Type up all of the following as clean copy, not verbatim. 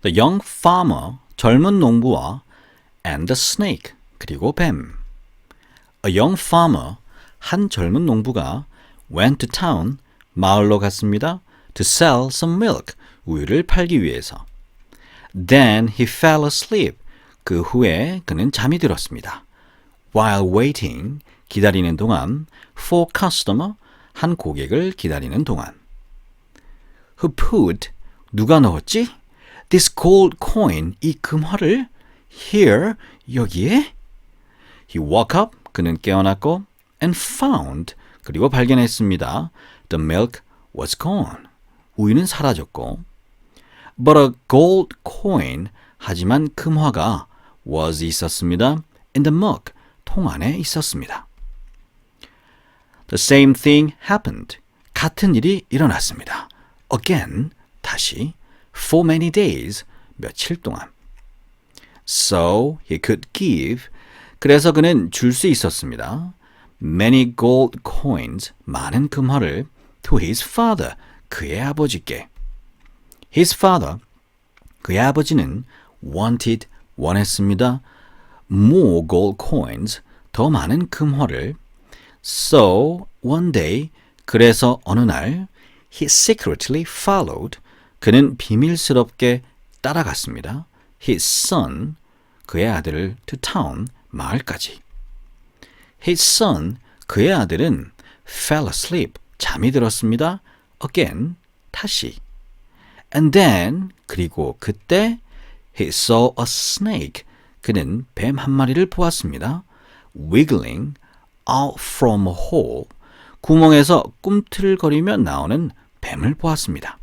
The young farmer, 젊은 농부와 and the snake, 그리고 뱀. A young farmer, 한 젊은 농부가 went to town, 마을로 갔습니다. To sell some milk, 우유를 팔기 위해서. Then he fell asleep. 그 후에 그는 잠이 들었습니다. While waiting, 기다리는 동안 for customer, 한 고객을 기다리는 동안. Who put, 누가 넣었지? This gold coin, 이 금화를 here, 여기에? He woke up, 그는 깨어났고 and found, 그리고 발견했습니다. The milk was gone. 우유는 사라졌고 But a gold coin, 하지만 금화가 was 있었습니다. In the mug, 통 안에 있었습니다. The same thing happened. 같은 일이 일어났습니다. Again, 다시, for many days, 며칠 동안. So he could give, 그래서 그는 줄 수 있었습니다. Many gold coins, 많은 금화를 to his father, 그의 아버지께. His father, 그의 아버지는 wanted, 원했습니다. More gold coins, 더 많은 금화를. So, one day, 그래서 어느 날, he secretly followed, 그는 비밀스럽게 따라갔습니다. His son, 그의 아들을 to town, 마을까지. His son, 그의 아들은 fell asleep, 잠이 들었습니다. Again, 다시. And then, 그리고 그때 he saw a snake, 그는 뱀 한 마리를 보았습니다. Wiggling out from a hole, 구멍에서 꿈틀거리며 나오는 뱀을 보았습니다.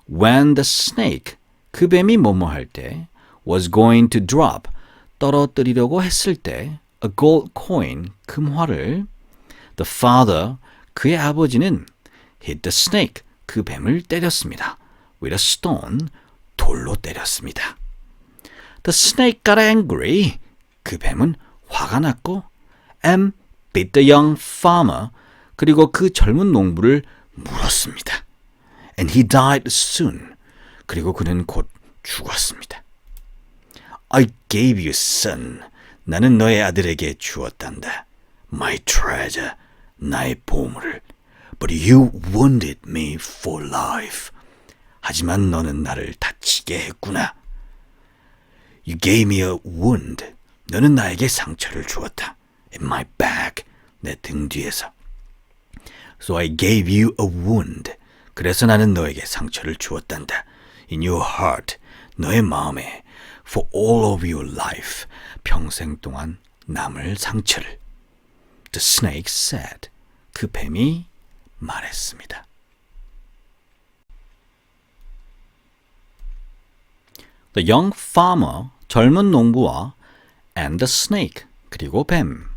When the snake, 그 뱀이 뭐뭐 할 때, was going to drop, 떨어뜨리려고 했을 때, a gold coin, 금화를, the father, 그의 아버지는 hit the snake, 그 뱀을 때렸습니다. With a stone, 돌로 때렸습니다. The snake got angry, 그 뱀은 화가 났고, and bit the young farmer, 그리고 그 젊은 농부를 물었습니다. And he died soon, 그리고 그는 곧 죽었습니다. I gave you son, 나는 너의 아들에게 주었단다. My treasure, 나의 보물을. But you wounded me for life. 하지만 너는 나를 다치게 했구나. You gave me a wound. 너는 나에게 상처를 주었다. In my back, 내 등 뒤에서. So I gave you a wound. 그래서 나는 너에게 상처를 주었단다. In your heart, 너의 마음에. For all of your life, 평생 동안 남을 상처를. The snake said. 그 뱀이 말했습니다. The young farmer, 젊은 농부와 and the snake, 그리고 뱀.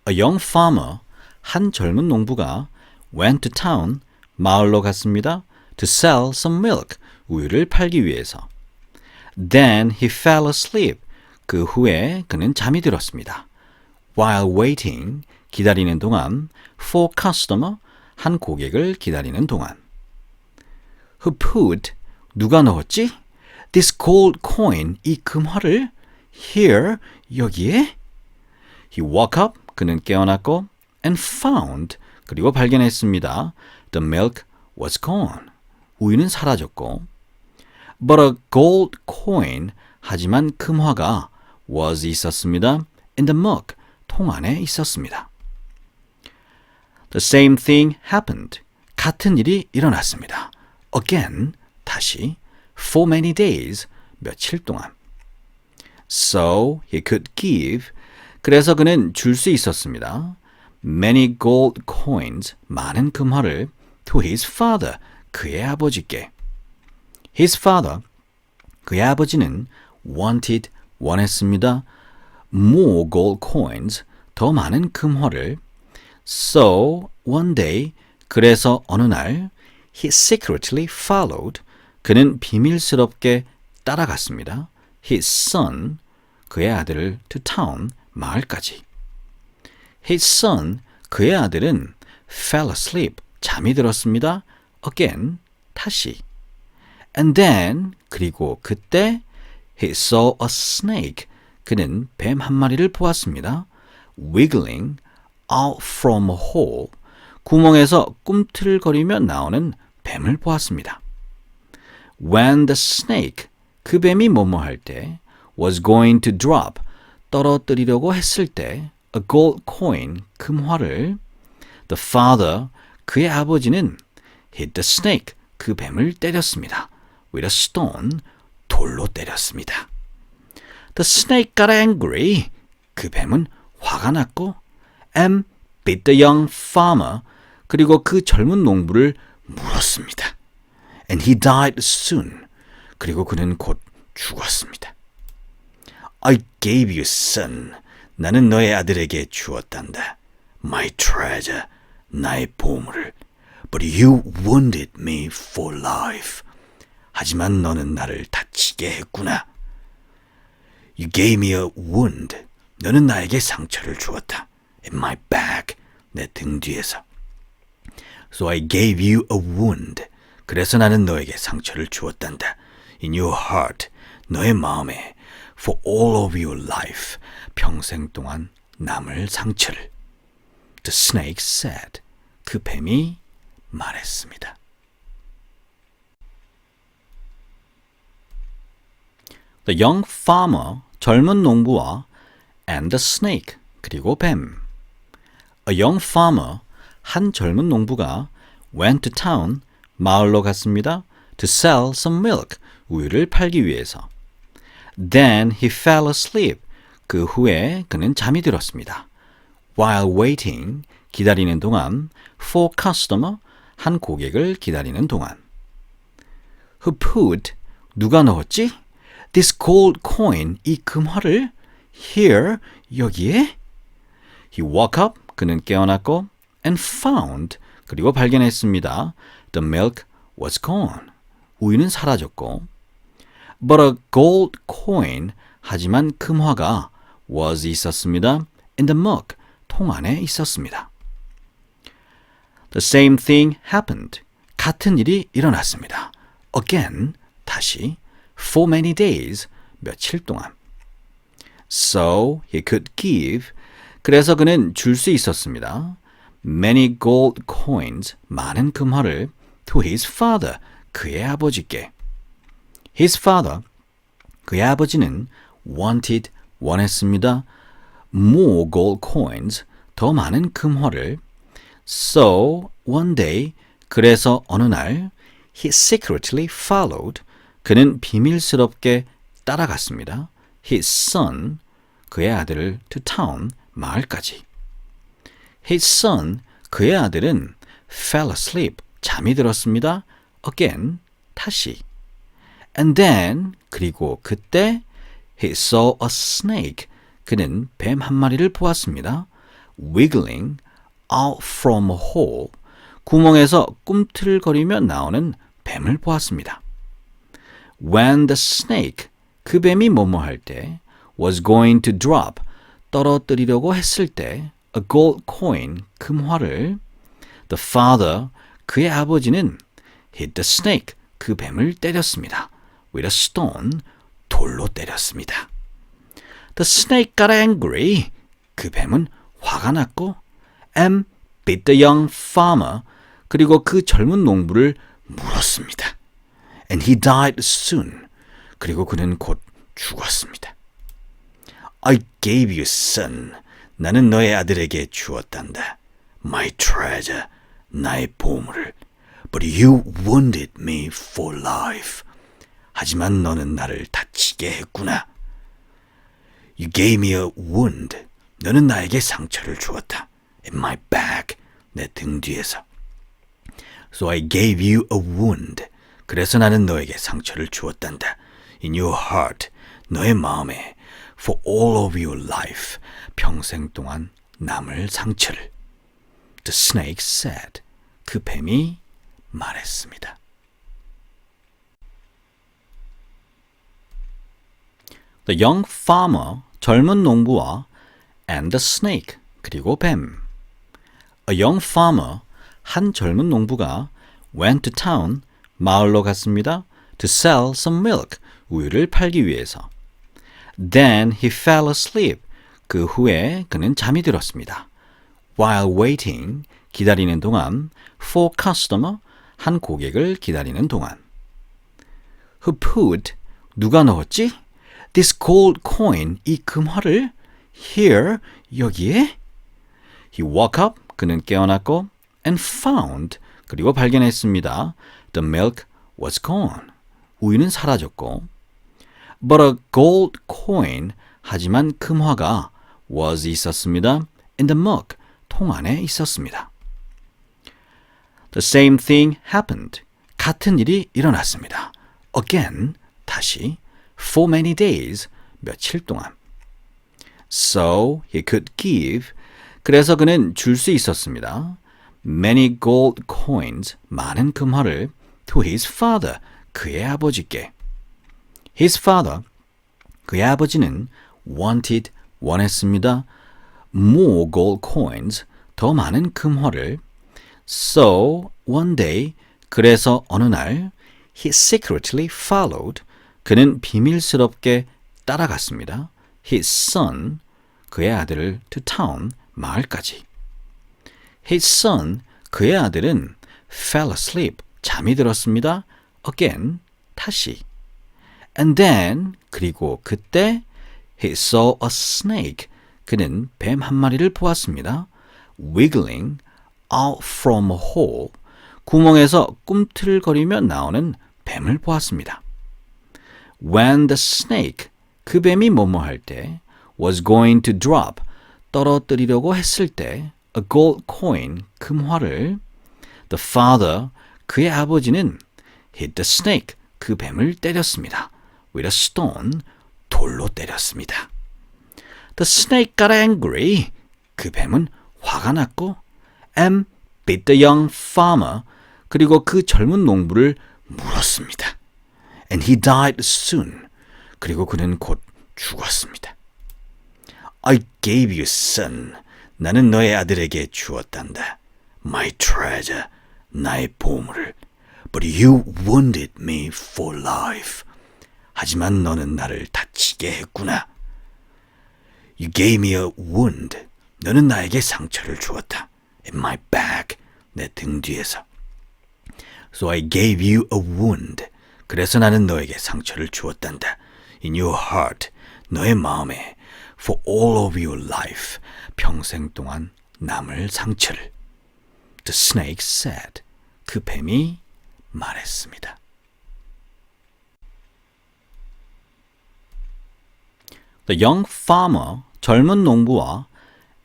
A young farmer, 한 젊은 농부가 went to town, 마을로 갔습니다. To sell some milk, 우유를 팔기 위해서. Then he fell asleep. 그 후에 그는 잠이 들었습니다. While waiting, 기다리는 동안 for customer, 한 고객을 기다리는 동안. Who put, 누가 넣었지? This gold coin, 이 금화를 here, 여기에? He woke up, 그는 깨어났고 and found, 그리고 발견했습니다. The milk was gone. 우유는 사라졌고 But a gold coin, 하지만 금화가 was 있었습니다. In the mug, 통 안에 있었습니다. The same thing happened. 같은 일이 일어났습니다. Again, 다시, for many days, 며칠 동안. So he could give, 그래서 그는 줄 수 있었습니다. Many gold coins, 많은 금화를 to his father, 그의 아버지께. His father, 그의 아버지는 wanted, 원했습니다. More gold coins, 더 많은 금화를. So, one day, 그래서 어느 날, he secretly followed, 그는 비밀스럽게 따라갔습니다. His son, 그의 아들을 to town, 마을까지. His son, 그의 아들은 fell asleep, 잠이 들었습니다. Again, 다시. And then, 그리고 그때 he saw a snake. 그는 뱀 한 마리를 보았습니다. Wiggling out from a hole. 구멍에서 꿈틀거리며 나오는 뱀을 보았습니다. When the snake, 그 뱀이 뭐뭐 할 때, was going to drop, 떨어뜨리려고 했을 때, a gold coin, 금화를, the father, 그의 아버지는 hit the snake, 그 뱀을 때렸습니다. with a stone, 돌로 때렸습니다. The snake got angry, 그 뱀은 화가 났고, and bit the young farmer, 그리고 그 젊은 농부를 물었습니다. And he died soon, 그리고 그는 곧 죽었습니다. I gave you son, 나는 너의 아들에게 주었단다. My treasure, 나의 보물을. But you wounded me for life. 하지만 너는 나를 다치게 했구나. You gave me a wound. 너는 나에게 상처를 주었다. In my back, 내 등 뒤에서. So I gave you a wound. 그래서 나는 너에게 상처를 주었단다. In your heart, 너의 마음에. For all of your life, 평생 동안 남을 상처를. The snake said. 그 뱀이 말했습니다. The young farmer, 젊은 농부와 and the snake, 그리고 뱀. A young farmer, 한 젊은 농부가 went to town, 마을로 갔습니다. To sell some milk, 우유를 팔기 위해서. Then he fell asleep. 그 후에 그는 잠이 들었습니다. While waiting, 기다리는 동안 for customer, 한 고객을 기다리는 동안. Who put, 누가 넣었지? This gold coin, 이 금화를 here, 여기에? He woke up, 그는 깨어났고 and found, 그리고 발견했습니다. The milk was gone. 우유는 사라졌고 But a gold coin, 하지만 금화가 was 있었습니다. In the mug, 통 안에 있었습니다. The same thing happened. 같은 일이 일어났습니다. Again, 다시, for many days, 며칠 동안. So he could give, 그래서 그는 줄 수 있었습니다. Many gold coins, 많은 금화를 to his father, 그의 아버지께. His father, 그의 아버지는 wanted, 원했습니다. More gold coins, 더 많은 금화를. So, one day, 그래서 어느 날, he secretly followed, 그는 비밀스럽게 따라갔습니다. His son, 그의 아들을 to town, 마을까지. His son, 그의 아들은 fell asleep, 잠이 들었습니다. Again, 다시. And then, 그리고 그때 he saw a snake. 그는 뱀 한 마리를 보았습니다. Wiggling out from a hole. 구멍에서 꿈틀거리며 나오는 뱀을 보았습니다. When the snake, 그 뱀이 뭐뭐 할 때, was going to drop, 떨어뜨리려고 했을 때, a gold coin, 금화를, the father, 그의 아버지는 hit the snake, 그 뱀을 때렸습니다. with a stone, 돌로 때렸습니다. The snake got angry. 그 뱀은 화가 났고 and bit the young farmer. 그리고 그 젊은 농부를 물었습니다. And he died soon. 그리고 그는 곧 죽었습니다. I gave you son. 나는 너의 아들에게 주었단다. My treasure. 나의 보물을. But you wounded me for life. 하지만 너는 나를 다치게 했구나. You gave me a wound. 너는 나에게 상처를 주었다. In my back. 내 등 뒤에서. So I gave you a wound. 그래서 나는 너에게 상처를 주었단다. In your heart. 너의 마음에. For all of your life. 평생 동안 남을 상처를. The snake said. 그 뱀이 말했습니다. The young farmer, 젊은 농부와 and the snake, 그리고 뱀. A young farmer, 한 젊은 농부가 went to town, 마을로 갔습니다. to sell some milk. 우유를 팔기 위해서. Then he fell asleep. 그 후에 그는 잠이 들었습니다. While waiting, 기다리는 동안, for customer, 한 고객을 기다리는 동안. Who put, 누가 넣었지? This gold coin, 이 금화를 here, 여기에? He woke up, 그는 깨어났고 and found, 그리고 발견했습니다. The milk was gone. 우유는 사라졌고 But a gold coin, 하지만 금화가 was 있었습니다. In the mug, 통 안에 있었습니다. The same thing happened. 같은 일이 일어났습니다. Again, 다시, for many days, 며칠 동안. So he could give, 그래서 그는 줄 수 있었습니다. Many gold coins, 많은 금화를 to his father, 그의 아버지께. His father, 그의 아버지는 wanted, 원했습니다. More gold coins, 더 많은 금화를. So, one day, 그래서 어느 날, he secretly followed, 그는 비밀스럽게 따라갔습니다. His son, 그의 아들을 to town, 마을까지. His son, 그의 아들은 fell asleep, 잠이 들었습니다. Again, 다시. And then, 그리고 그때 he saw a snake, 그는 뱀 한 마리를 보았습니다. Wiggling out from a hole, 구멍에서 꿈틀거리며 나오는 뱀을 보았습니다. When the snake, 그 뱀이 뭐뭐 할 때, was going to drop, 떨어뜨리려고 했을 때, a gold coin, 금화를, the father, 그의 아버지는 hit the snake, 그 뱀을 때렸습니다. with a stone, 돌로 때렸습니다. The snake got angry, 그 뱀은 화가 났고, and bit the young farmer, 그리고 그 젊은 농부를 물었습니다. And he died soon, 그리고 그는 곧 죽었습니다. I gave you son, 나는 너의 아들에게 주었단다. My treasure, 나의 보물을. But you wounded me for life. 하지만 너는 나를 다치게 했구나. You gave me a wound. 너는 나에게 상처를 주었다. In my back, 내 등 뒤에서. So I gave you a wound. 그래서 나는 너에게 상처를 주었단다. In your heart, 너의 마음에. For all of your life, 평생 동안 남을 상처를. The snake said. 그 뱀이 말했습니다. The young farmer, 젊은 농부와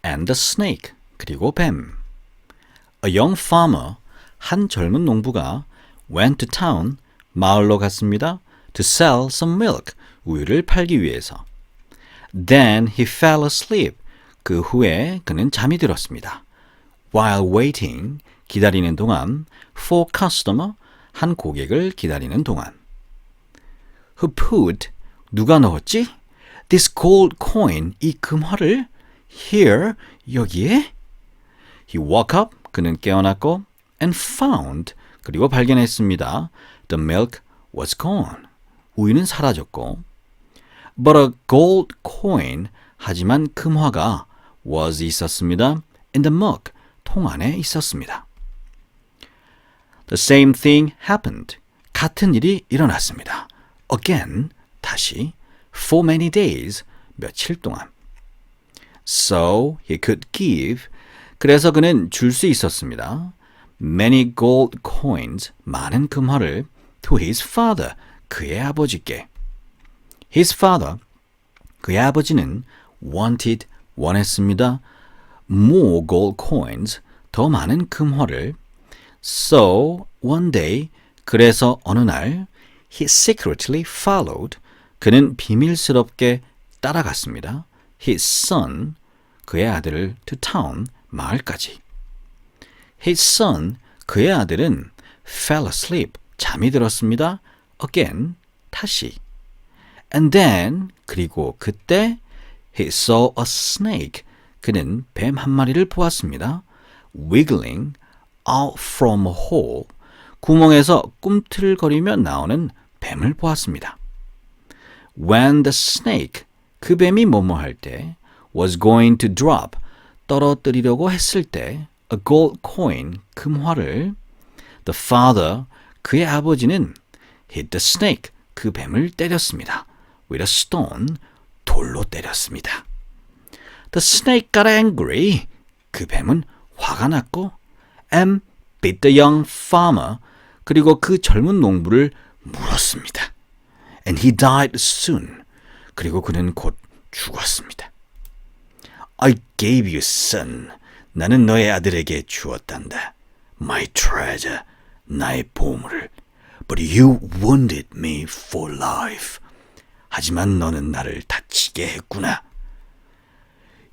and the snake, 그리고 뱀. A young farmer, 한 젊은 농부가 went to town, 마을로 갔습니다. To sell some milk, 우유를 팔기 위해서. Then he fell asleep. 그 후에 그는 잠이 들었습니다. While waiting, 기다리는 동안, for customer, 한 고객을 기다리는 동안. Who put, 누가 넣었지? This gold coin, 이 금화를 here, 여기에? He woke up, 그는 깨어났고 and found, 그리고 발견했습니다. The milk was gone. 우유는 사라졌고 But a gold coin, 하지만 금화가 was 있었습니다. In the mug, 통 안에 있었습니다. The same thing happened. 같은 일이 일어났습니다. Again, 다시, for many days, 며칠 동안. So he could give, 그래서 그는 줄 수 있었습니다. Many gold coins, 많은 금화를 to his father, 그의 아버지께. His father, 그의 아버지는 wanted, 원했습니다. More gold coins, 더 많은 금화를. So, one day, 그래서 어느 날, he secretly followed, 그는 비밀스럽게 따라갔습니다. His son, 그의 아들을 to town, 마을까지. His son, 그의 아들은 fell asleep, 잠이 들었습니다. Again, 다시. And then, 그리고 그때 he saw a snake. 그는 뱀 한 마리를 보았습니다. Wiggling out from a hole. 구멍에서 꿈틀거리며 나오는 뱀을 보았습니다. When the snake, 그 뱀이 뭐뭐 할 때, was going to drop, 떨어뜨리려고 했을 때, a gold coin, 금화를, the father, 그의 아버지는 hit the snake, 그 뱀을 때렸습니다. with a stone, 돌로 때렸습니다. The snake got angry, 그 뱀은 화가 났고, and bit the young farmer, 그리고 그 젊은 농부를 물었습니다. And he died soon, 그리고 그는 곧 죽었습니다. I gave you son, 나는 너의 아들에게 주었단다. My treasure, 나의 보물을. But you wounded me for life. 하지만 너는 나를 다치게 했구나.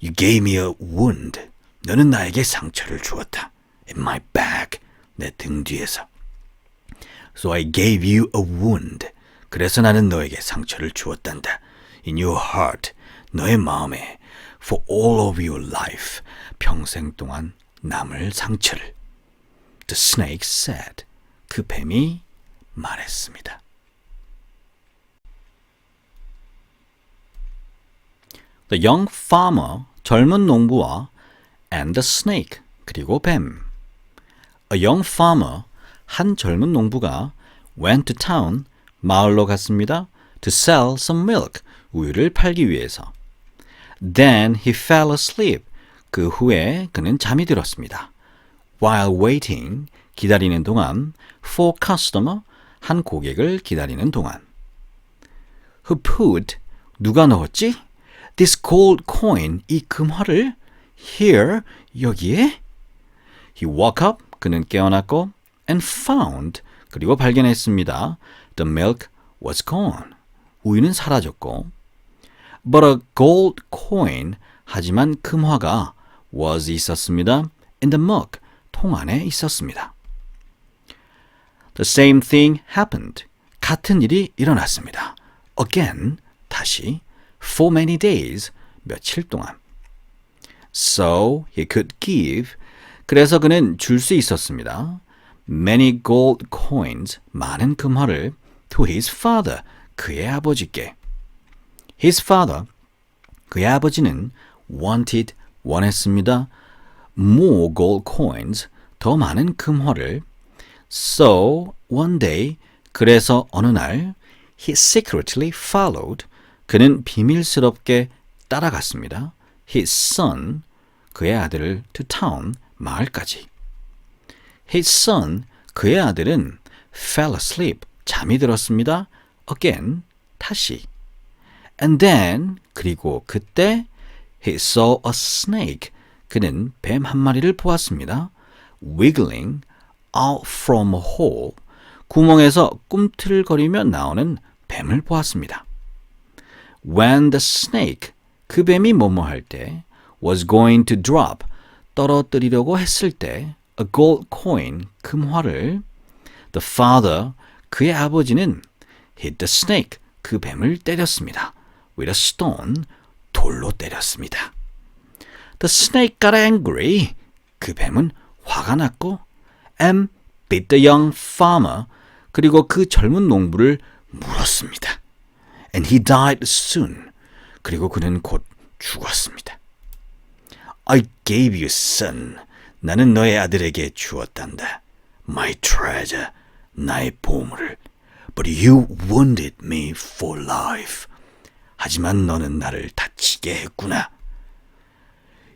You gave me a wound. 너는 나에게 상처를 주었다. In my back, 내 등 뒤에서. So I gave you a wound. 그래서 나는 너에게 상처를 주었단다. In your heart, 너의 마음에. For all of your life, 평생 동안 남을 상처를. The snake said. 그 뱀이 말했습니다. The young farmer, 젊은 농부와 and the snake, 그리고 뱀. A young farmer, 한 젊은 농부가 went to town, 마을로 갔습니다. To sell some milk, 우유를 팔기 위해서. Then he fell asleep. 그 후에 그는 잠이 들었습니다. While waiting, 기다리는 동안 for customer, 한 고객을 기다리는 동안. Who put, 누가 넣었지? This gold coin, 이 금화를 here, 여기에? He woke up, 그는 깨어났고 and found, 그리고 발견했습니다. The milk was gone. 우유는 사라졌고 But a gold coin, 하지만 금화가 was 있었습니다. In the mug, 통 안에 있었습니다. The same thing happened. 같은 일이 일어났습니다. Again, 다시, for many days, 며칠 동안. So he could give, 그래서 그는 줄 수 있었습니다. Many gold coins, 많은 금화를 to his father, 그의 아버지께. His father, 그의 아버지는 wanted, 원했습니다. More gold coins, 더 많은 금화를. So, one day, 그래서 어느 날, he secretly followed, 그는 비밀스럽게 따라갔습니다. His son, 그의 아들을 to town, 마을까지. His son, 그의 아들은 fell asleep, 잠이 들었습니다. Again, 다시. And then, 그리고 그때 he saw a snake. 그는 뱀 한 마리를 보았습니다. Wiggling out from a hole. 구멍에서 꿈틀거리며 나오는 뱀을 보았습니다. When the snake, 그 뱀이 뭐뭐 할 때, was going to drop, 떨어뜨리려고 했을 때, a gold coin, 금화를, the father, 그의 아버지는 hit the snake, 그 뱀을 때렸습니다. with a stone, 돌로 때렸습니다. The snake got angry. 그 뱀은 화가 났고 and bit the young farmer. 그리고 그 젊은 농부를 물었습니다. And he died soon. 그리고 그는 곧 죽었습니다. I gave you son. 나는 너의 아들에게 주었단다. My treasure. 나의 보물을. But you wounded me for life. 하지만 너는 나를 다치게 했구나.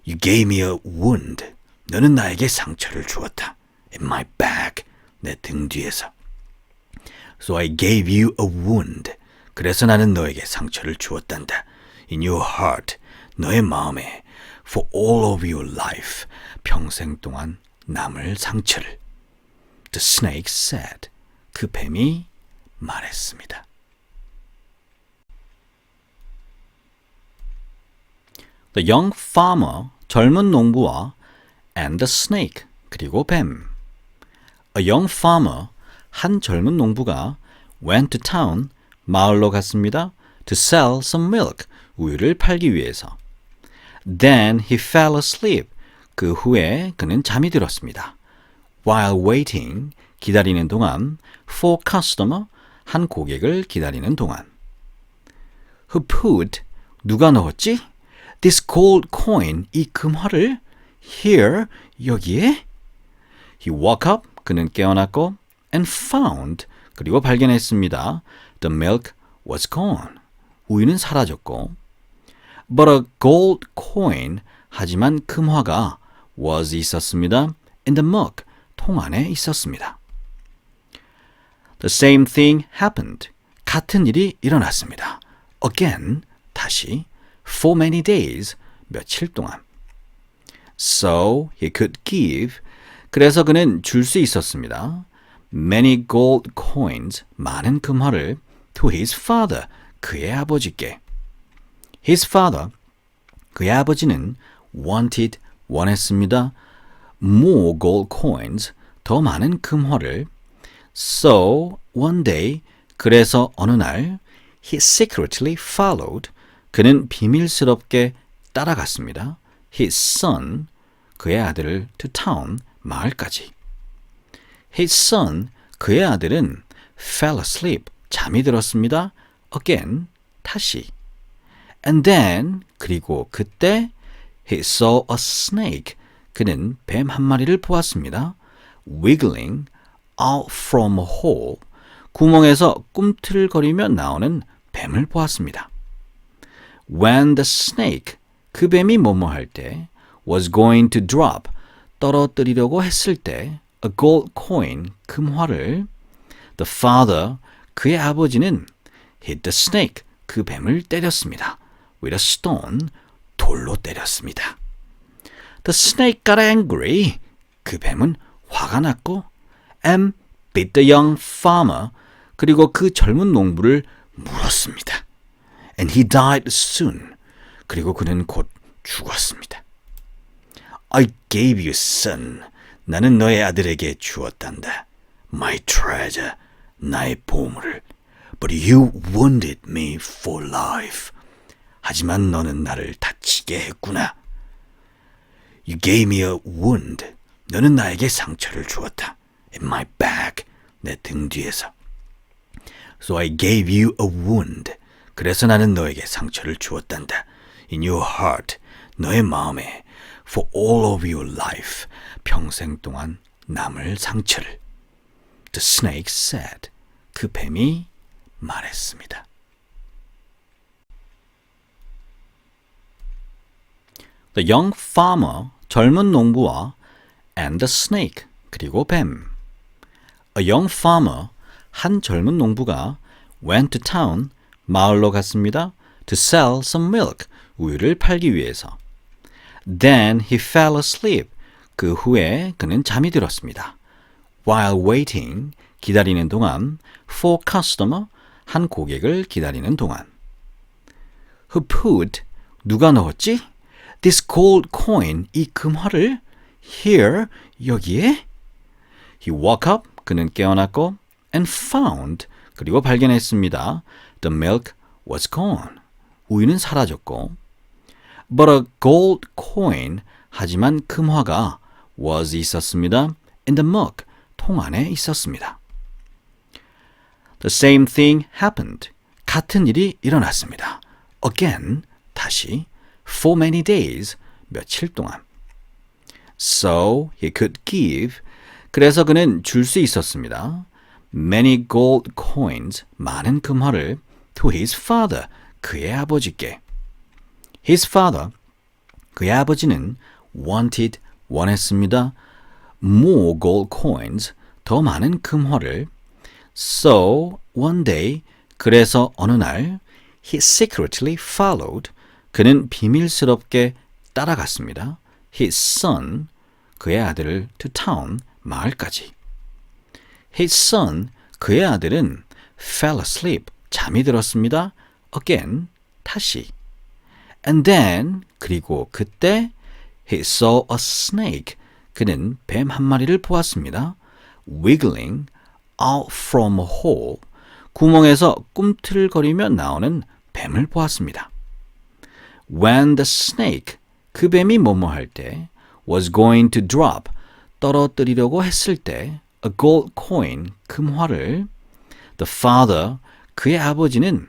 You gave me a wound. 너는 나에게 상처를 주었다. In my back. 내 등 뒤에서. So I gave you a wound. 그래서 나는 너에게 상처를 주었단다. In your heart. 너의 마음에. For all of your life. 평생 동안 남을 상처를. The snake said. 그 뱀이 말했습니다. The young farmer, 젊은 농부와 and the snake, 그리고 뱀. A young farmer, 한 젊은 농부가 went to town, 마을로 갔습니다. To sell some milk, 우유를 팔기 위해서. Then he fell asleep. 그 후에 그는 잠이 들었습니다. While waiting, 기다리는 동안 for customer, 한 고객을 기다리는 동안. Who put, 누가 넣었지? This gold coin, 이 금화를 here, 여기에? He woke up, 그는 깨어났고 and found, 그리고 발견했습니다. The milk was gone. 우유는 사라졌고 But a gold coin, 하지만 금화가 was 있었습니다. In the mug, 통 안에 있었습니다. The same thing happened. 같은 일이 일어났습니다. Again, 다시, for many days, 며칠 동안. So he could give, 그래서 그는 줄 수 있었습니다. Many gold coins, 많은 금화를 to his father, 그의 아버지께. His father, 그의 아버지는 wanted, 원했습니다. More gold coins, 더 많은 금화를. So, one day, 그래서 어느 날, he secretly followed, 그는 비밀스럽게 따라갔습니다. His son, 그의 아들을 to town, 마을까지. His son, 그의 아들은 fell asleep, 잠이 들었습니다. Again, 다시. And then, 그리고 그때 he saw a snake, 그는 뱀 한 마리를 보았습니다. Wiggling out from a hole, 구멍에서 꿈틀거리며 나오는 뱀을 보았습니다. When the snake, 그 뱀이 뭐뭐 할 때, was going to drop, 떨어뜨리려고 했을 때, a gold coin, 금화를, the father, 그의 아버지는 hit the snake, 그 뱀을 때렸습니다. with a stone, 돌로 때렸습니다. The snake got angry, 그 뱀은 화가 났고, and bit the young farmer, 그리고 그 젊은 농부를 물었습니다. And he died soon, 그리고 그는 곧 죽었습니다. I gave you son, 나는 너의 아들에게 주었단다. My treasure, 나의 보물을. But you wounded me for life. 하지만 너는 나를 다치게 했구나. You gave me a wound. 너는 나에게 상처를 주었다. In my back, 내 등 뒤에서. So I gave you a wound. 그래서 나는 너에게 상처를 주었단다. In your heart, 너의 마음에. For all of your life, 평생 동안 남을 상처를. The snake said. 그 뱀이 말했습니다. The young farmer, 젊은 농부와 and the snake, 그리고 뱀. A young farmer, 한 젊은 농부가 went to town, 마을로 갔습니다. To sell some milk, 우유를 팔기 위해서. Then he fell asleep. 그 후에 그는 잠이 들었습니다. While waiting, 기다리는 동안 for customer, 한 고객을 기다리는 동안. Who put, 누가 넣었지? This gold coin, 이 금화를 here, 여기에? He woke up, 그는 깨어났고 and found, 그리고 발견했습니다. The milk was gone. 우유는 사라졌고 But a gold coin, 하지만 금화가 was 있었습니다. In the mug, 통 안에 있었습니다. The same thing happened. 같은 일이 일어났습니다. Again, 다시, for many days, 며칠 동안. So he could give, 그래서 그는 줄 수 있었습니다. Many gold coins, 많은 금화를 to his father, 그의 아버지께. His father, 그의 아버지는 wanted, 원했습니다. More gold coins, 더 많은 금화를. So, one day, 그래서 어느 날, he secretly followed, 그는 비밀스럽게 따라갔습니다. His son, 그의 아들을 to town, 마을까지. His son, 그의 아들은 fell asleep, 잠이 들었습니다. Again, 다시. And then, 그리고 그때 he saw a snake. 그는 뱀 한 마리를 보았습니다. Wiggling out from a hole. 구멍에서 꿈틀거리며 나오는 뱀을 보았습니다. When the snake, 그 뱀이 뭐뭐 할 때, was going to drop, 떨어뜨리려고 했을 때, a gold coin, 금화를, The father, 그의 아버지는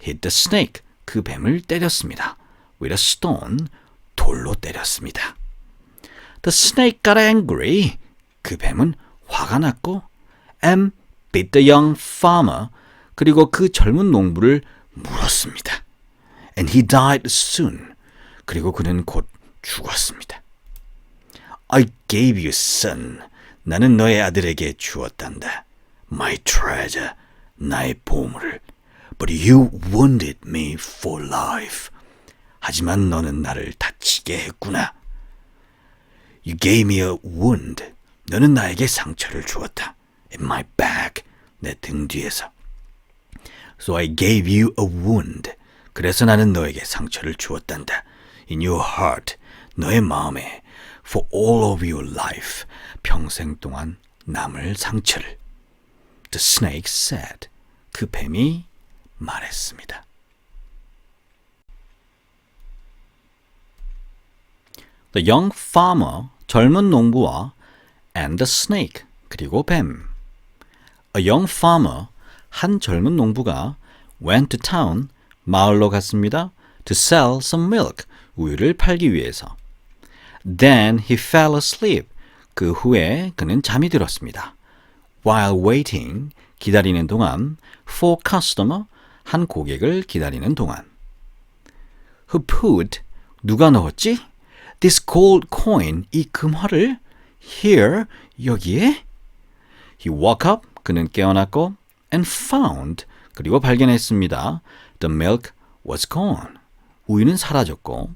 hit the snake, 그 뱀을 때렸습니다. With a stone, 돌로 때렸습니다. The snake got angry. 그 뱀은 화가 났고 and bit the young farmer. 그리고 그 젊은 농부를 물었습니다. And he died soon. 그리고 그는 곧 죽었습니다. I gave you son. 나는 너의 아들에게 주었단다. My treasure. 나의 보물을. But you wounded me for life. 하지만 너는 나를 다치게 했구나. You gave me a wound. 너는 나에게 상처를 주었다. In my back. 내 등 뒤에서. So I gave you a wound. 그래서 나는 너에게 상처를 주었단다. In your heart. 너의 마음에. For all of your life. 평생 동안 남을 상처를. The snake said. 그 뱀이 말했습니다. The young farmer, 젊은 농부와 and the snake, 그리고 뱀. A young farmer, 한 젊은 농부가 went to town, 마을로 갔습니다. To sell some milk, 우유를 팔기 위해서. Then he fell asleep. 그 후에 그는 잠이 들었습니다. While waiting, 기다리는 동안 for customer, 한 고객을 기다리는 동안. Who put, 누가 넣었지? This gold coin, 이 금화를 here, 여기에? He woke up, 그는 깨어났고 and found, 그리고 발견했습니다. The milk was gone. 우유는 사라졌고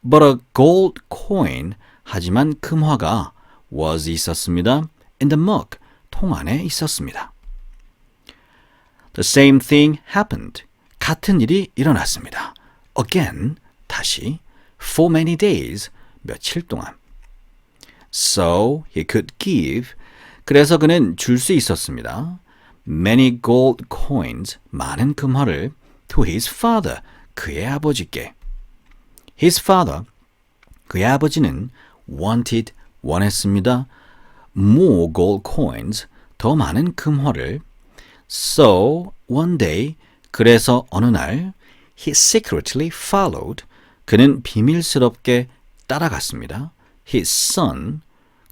But a gold coin, 하지만 금화가 was 있었습니다. In the mug, 통 안에 있었습니다. The same thing happened. 같은 일이 일어났습니다. Again, 다시, for many days, 며칠 동안. So he could give, 그래서 그는 줄 수 있었습니다. Many gold coins, 많은 금화를 to his father, 그의 아버지께. His father, 그의 아버지는 wanted, 원했습니다. More gold coins, 더 많은 금화를. So, one day, 그래서 어느 날, he secretly followed, 그는 비밀스럽게 따라갔습니다. His son,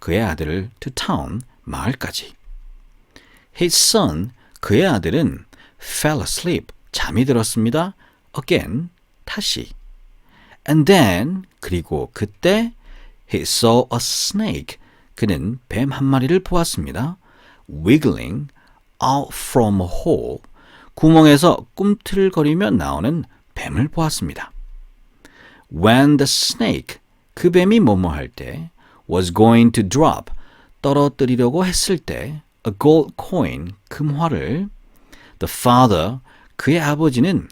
그의 아들을 to town, 마을까지. His son, 그의 아들은 fell asleep, 잠이 들었습니다. Again, 다시. And then, 그리고 그때 he saw a snake, 그는 뱀 한 마리를 보았습니다. Wiggling out from a hole, 구멍에서 꿈틀거리며 나오는 뱀을 보았습니다. When the snake, 그 뱀이 뭐뭐 할 때, was going to drop, 떨어뜨리려고 했을 때, a gold coin, 금화를, the father, 그의 아버지는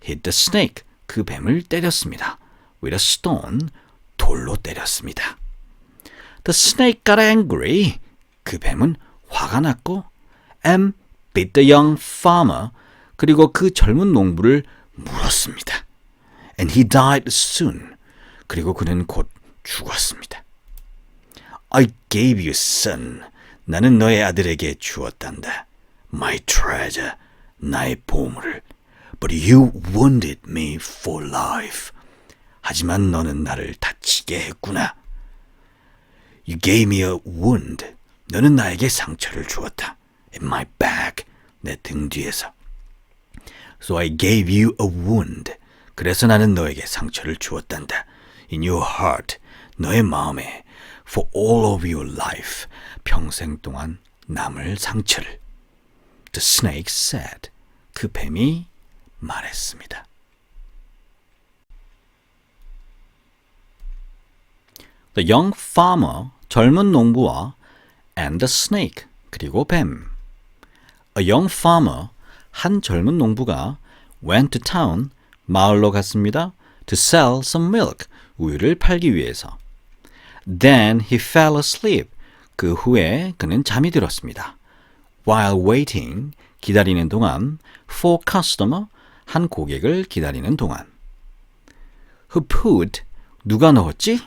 hit the snake, 그 뱀을 때렸습니다. With a stone, 돌로 때렸습니다. The snake got angry, 그 뱀은 화가 났고 and bit the young farmer, 그리고 그 젊은 농부를 물었습니다. And he died soon, 그리고 그는 곧 죽었습니다. I gave you son, 나는 너의 아들에게 주었단다. My treasure, 나의 보물을. But you wounded me for life. 하지만 너는 나를 다치게 했구나. You gave me a wound. 너는 나에게 상처를 주었다. In my back, 내 등 뒤에서. So I gave you a wound. 그래서 나는 너에게 상처를 주었단다. In your heart, 너의 마음에. For all of your life, 평생 동안 남을 상처를. The snake said. 그 뱀이 말했습니다. The young farmer, 젊은 농부와 and the snake, 그리고 뱀. A young farmer, 한 젊은 농부가 went to town, 마을로 갔습니다. To sell some milk, 우유를 팔기 위해서. Then he fell asleep. 그 후에 그는 잠이 들었습니다. While waiting, 기다리는 동안 for customer, 한 고객을 기다리는 동안. Who put, 누가 넣었지?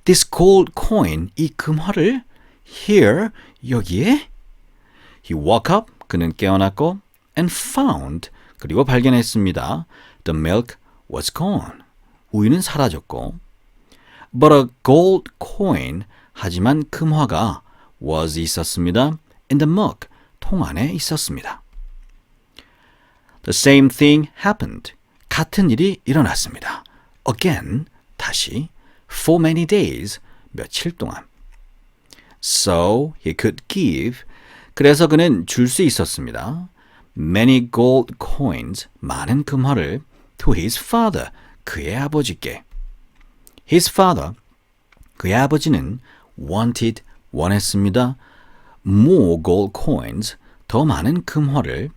This gold coin, 이 금화를 here, 여기에? He woke up, 그는 깨어났고 and found 그리고 발견했습니다. The milk was gone. 우유는 사라졌고 but a gold coin 하지만 금화가 was 있었습니다. in the mug 통 안에 있었습니다. The same thing happened. 같은 일이 일어났습니다. Again 다시 for many days 며칠 동안. So he could give 그래서 그는 줄 수 있었습니다. Many gold coins 많은 금화를 to his father 그의 아버지께. His father 그의 아버지는 wanted 원했습니다. More gold coins 더 많은 금화를.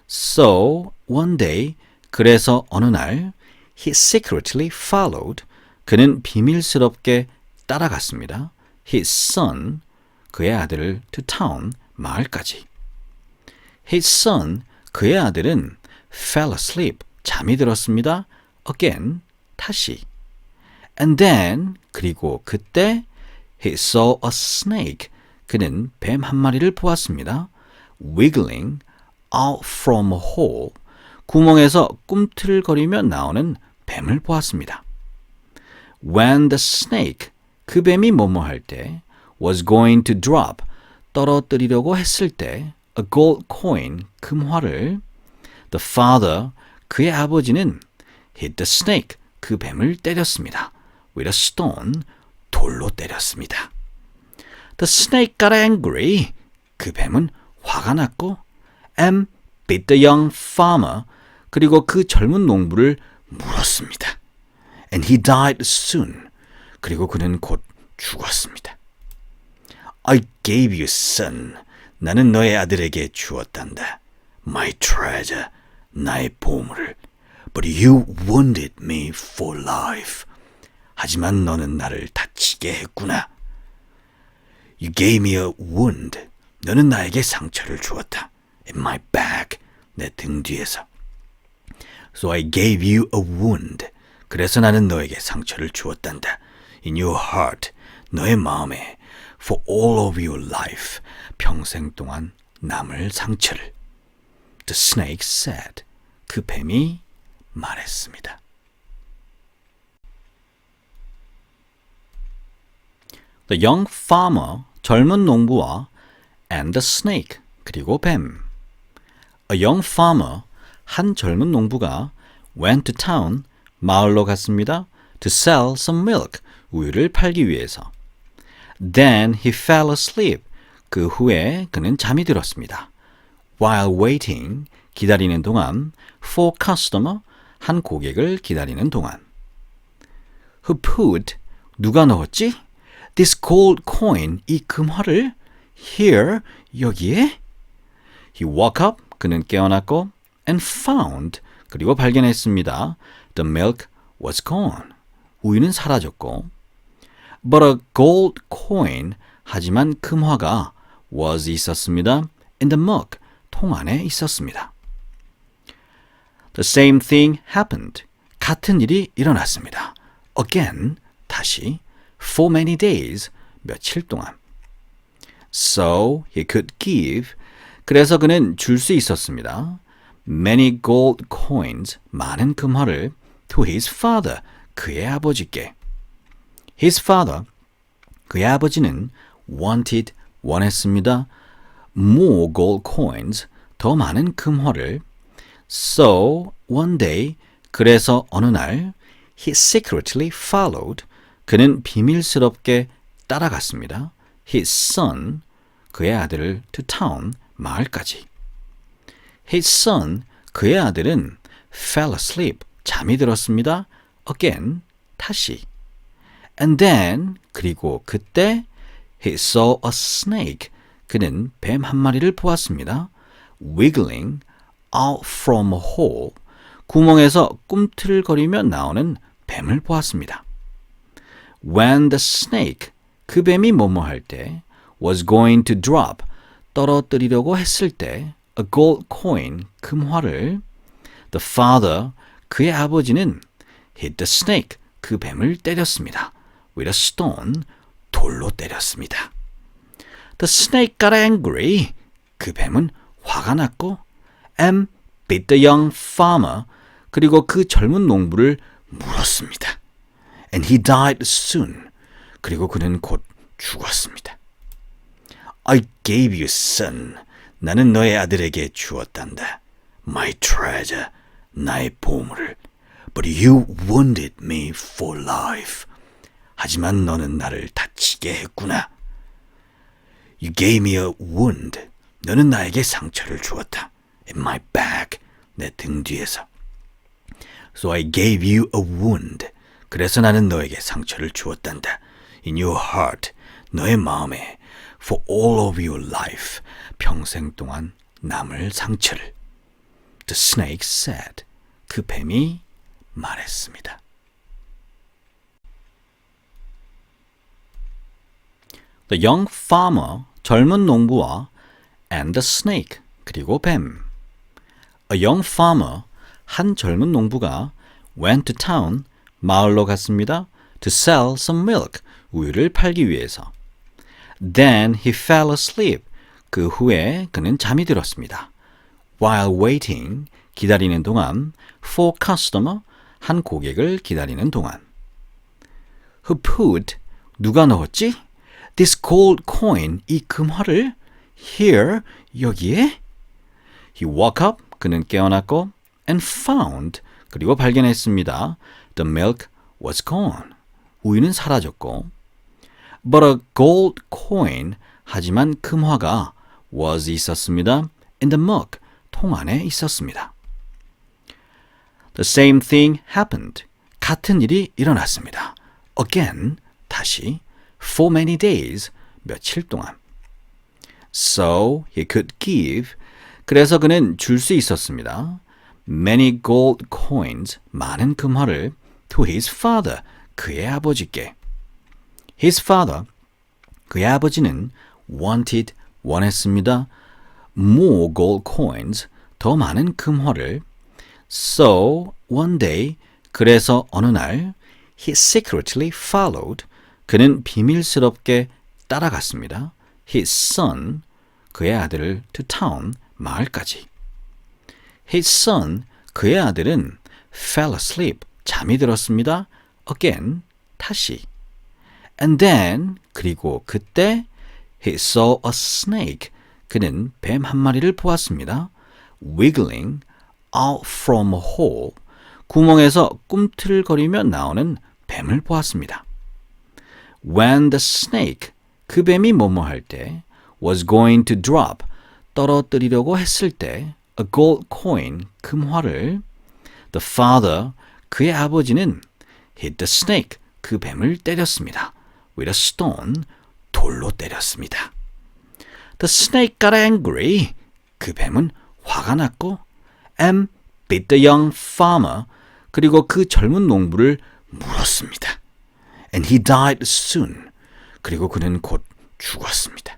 So one day 그래서 어느 날 he secretly followed 그는 비밀스럽게 따라갔습니다. His son 그의 아들을 to town 마을까지. His son 그의 아들은 fell asleep 잠이 들었습니다. Again 다시. And then 그리고 그때 he saw a snake 그는 뱀 한 마리를 보았습니다. Wiggling out from a hole 구멍에서 꿈틀거리며 나오는 뱀을 보았습니다. When the snake 그 뱀이 뭐뭐 할 때 was going to drop 떨어뜨리려고 했을 때 a gold coin 금화를 the father 그의 아버지는 hit the snake 그 뱀을 때렸습니다. with a stone 돌로 때렸습니다. The snake got angry 그 뱀은 화가 났고 and bit the young farmer 그리고 그 젊은 농부를 물었습니다. And he died soon 그리고 그는 곧 죽었습니다. I gave you son 나는 너의 아들에게 주었단다. My treasure 나의 보물을 But you wounded me for life 하지만 너는 나를 다치게 했구나. You gave me a wound 너는 나에게 상처를 주었다. In my back 내 등 뒤에서 So I gave you a wound 그래서 나는 너에게 상처를 주었단다. In your heart 너의 마음에 For all of your life 평생 동안 남을 상처를 The snake said 그 뱀이 말했습니다. The young farmer 젊은 농부와 and the snake 그리고 뱀. A young farmer 한 젊은 농부가 went to town 마을로 갔습니다. To sell some milk 우유를 팔기 위해서. Then he fell asleep. 그 후에 그는 잠이 들었습니다. While waiting 기다리는 동안 for customer 한 고객을 기다리는 동안. Who put 누가 넣었지? This gold coin 이 금화를 here 여기에? He woke up 그는 깨어났고 and found 그리고 발견했습니다. The milk was gone. 우유는 사라졌고 But a gold coin 하지만 금화가 was 있었습니다. In the mug 통 안에 있었습니다. The same thing happened. 같은 일이 일어났습니다. Again 다시 for many days 며칠 동안. So he could give 그래서 그는 줄 수 있었습니다. Many gold coins 많은 금화를 to his father 그의 아버지께. His father 그의 아버지는 wanted 원했습니다. More gold coins 더 많은 금화를. So one day 그래서 어느 날 he secretly followed 그는 비밀스럽게 따라갔습니다. His son 그의 아들을 to town 마을까지. His son 그의 아들은 fell asleep 잠이 들었습니다. Again 다시. And then 그리고 그때 he saw a snake 그는 뱀 한 마리를 보았습니다. Wiggling out from a hole 구멍에서 꿈틀거리며 나오는 뱀을 보았습니다. When the snake 그 뱀이 뭐뭐 할 때 was going to drop 떨어뜨리려고 했을 때 a gold coin 금화를 the father 그의 아버지는 hit the snake 그 뱀을 때렸습니다. with a stone 돌로 때렸습니다. The snake got angry 그 뱀은 화가 났고 M beat the young farmer 그리고 그 젊은 농부를 물었습니다. And he died soon. 그리고 그는 곧 죽었습니다. I gave you son. 나는 너의 아들에게 주었단다. My treasure. 나의 보물을. But you wounded me for life. 하지만 너는 나를 다치게 했구나. You gave me a wound. 너는 나에게 상처를 주었다. In my back. 내 등 뒤에서. So I gave you a wound. 그래서 나는 너에게 상처를 주었단다. In your heart. 너의 마음에. For all of your life. 평생 동안 남을 상처를. The snake said. 그 뱀이 말했습니다. The young farmer, 젊은 농부와 and the snake, 그리고 뱀. A young farmer, 한 젊은 농부가 went to town, 마을로 갔습니다. To sell some milk, 우유를 팔기 위해서. Then he fell asleep. 그 후에 그는 잠이 들었습니다. While waiting, 기다리는 동안 for customer, 한 고객을 기다리는 동안. Who put, 누가 넣었지? This gold coin, 이 금화를 here, 여기에? He woke up, 그는 깨어났고 and found, 그리고 발견했습니다. The milk was gone. 우유는 사라졌고 But a gold coin, 하지만 금화가 was 있었습니다. In the mug, 통 안에 있었습니다. The same thing happened. 같은 일이 일어났습니다. Again, 다시, for many days, 며칠 동안. So he could give, 그래서 그는 줄 수 있었습니다. Many gold coins, 많은 금화를 to his father, 그의 아버지께. His father, 그의 아버지는 wanted, 원했습니다. More gold coins, 더 많은 금화를. So, one day, 그래서 어느 날, he secretly followed, 그는 비밀스럽게 따라갔습니다. His son, 그의 아들을 to town, 마을까지. His son, 그의 아들은 fell asleep, 잠이 들었습니다. Again, 다시. And then, 그리고 그때 he saw a snake, 그는 뱀 한 마리를 보았습니다. Wiggling out from a hole, 구멍에서 꿈틀거리며 나오는 뱀을 보았습니다. When the snake, 그 뱀이 뭐뭐 할 때, was going to drop, 떨어뜨리려고 했을 때, a gold coin, 금화를, the father, 그의 아버지는 hit the snake, 그 뱀을 때렸습니다. With a stone, 돌로 때렸습니다. The snake got angry, 그 뱀은 화가 났고, and beat the young farmer, 그리고 그 젊은 농부를 물었습니다. And he died soon, 그리고 그는 곧 죽었습니다.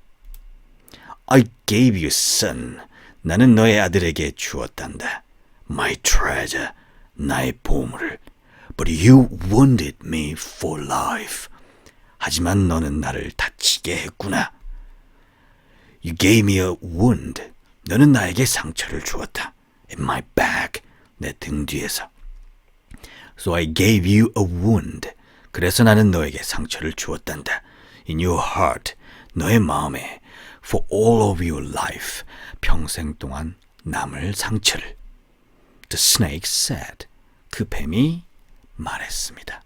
I gave you son, 나는 너의 아들에게 주었단다. My treasure, 나의 보물을. But you wounded me for life. 하지만 너는 나를 다치게 했구나. You gave me a wound. 너는 나에게 상처를 주었다. In my back, 내 등 뒤에서. So I gave you a wound. 그래서 나는 너에게 상처를 주었단다. In your heart, 너의 마음에. For all of your life, 평생 동안 남을 상처를. The snake said. 그 뱀이 말했습니다.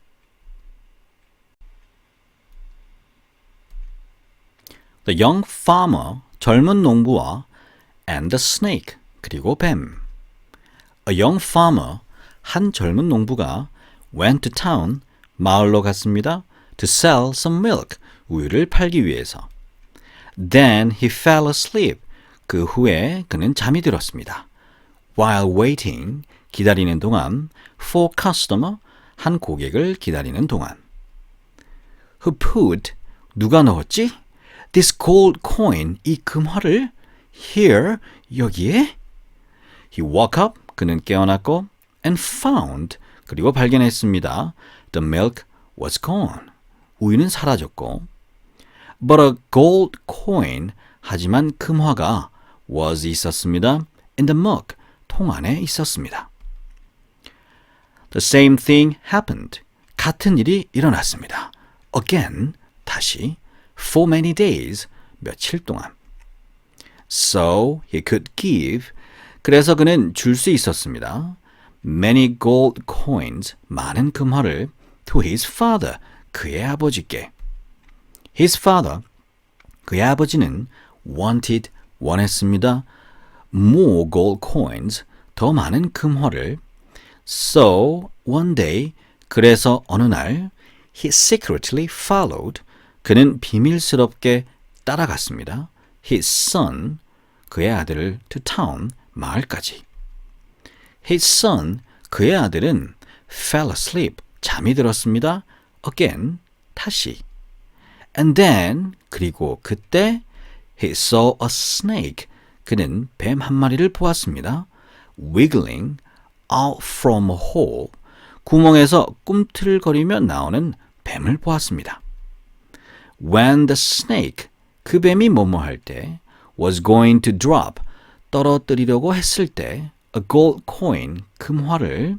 The young farmer, 젊은 농부와 and the snake, 그리고 뱀. A young farmer, 한 젊은 농부가 went to town, 마을로 갔습니다. To sell some milk, 우유를 팔기 위해서. Then he fell asleep. 그 후에 그는 잠이 들었습니다. While waiting, 기다리는 동안 for customer, 한 고객을 기다리는 동안. Who put, 누가 넣었지? This gold coin, 이 금화를 here, 여기에? He woke up, 그는 깨어났고 and found, 그리고 발견했습니다. The milk was gone. 우유는 사라졌고 But a gold coin, 하지만 금화가 was 있었습니다. in the mug, 통 안에 있었습니다. The same thing happened. 같은 일이 일어났습니다. Again, 다시, for many days, 며칠 동안. So he could give, 그래서 그는 줄 수 있었습니다. Many gold coins, 많은 금화를 to his father, 그의 아버지께. His father, 그의 아버지는 wanted, 원했습니다. More gold coins, 더 많은 금화를. So, one day, 그래서 어느 날, he secretly followed, 그는 비밀스럽게 따라갔습니다. His son, 그의 아들을 to town, 마을까지. His son, 그의 아들은 fell asleep, 잠이 들었습니다. Again, 다시. And then, 그리고 그때 he saw a snake, 그는 뱀 한 마리를 보았습니다. Wiggling out from a hole, 구멍에서 꿈틀거리며 나오는 뱀을 보았습니다. When the snake, 그 뱀이 뭐뭐 할 때, was going to drop, 떨어뜨리려고 했을 때, a gold coin, 금화를,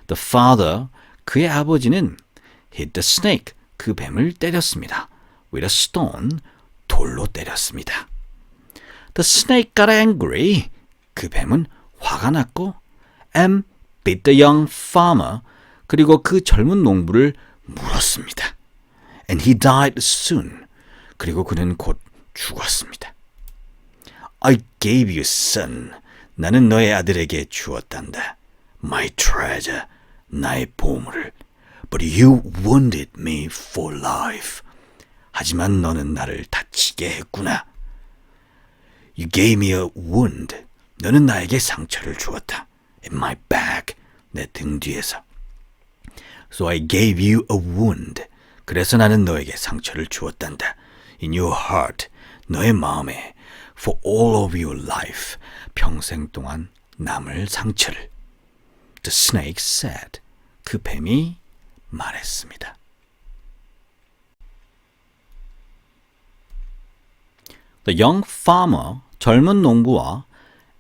the father, 그의 아버지는 hit the snake, 그 뱀을 때렸습니다. with a stone, 돌로 때렸습니다. The snake got angry, 그 뱀은 화가 났고, and bit the young farmer, 그리고 그 젊은 농부를 물었습니다. And he died soon, 그리고 그는 곧 죽었습니다. I gave you son, 나는 너의 아들에게 주었단다. My treasure, 나의 보물을. But you wounded me for life. 하지만 너는 나를 다치게 했구나. You gave me a wound. 너는 나에게 상처를 주었다. In my back, 내 등 뒤에서. So I gave you a wound. 그래서 나는 너에게 상처를 주었단다. In your heart, 너의 마음에. For all of your life, 평생 동안 남을 상처를. The snake said. 그 뱀이 말했습니다. The young farmer, 젊은 농부와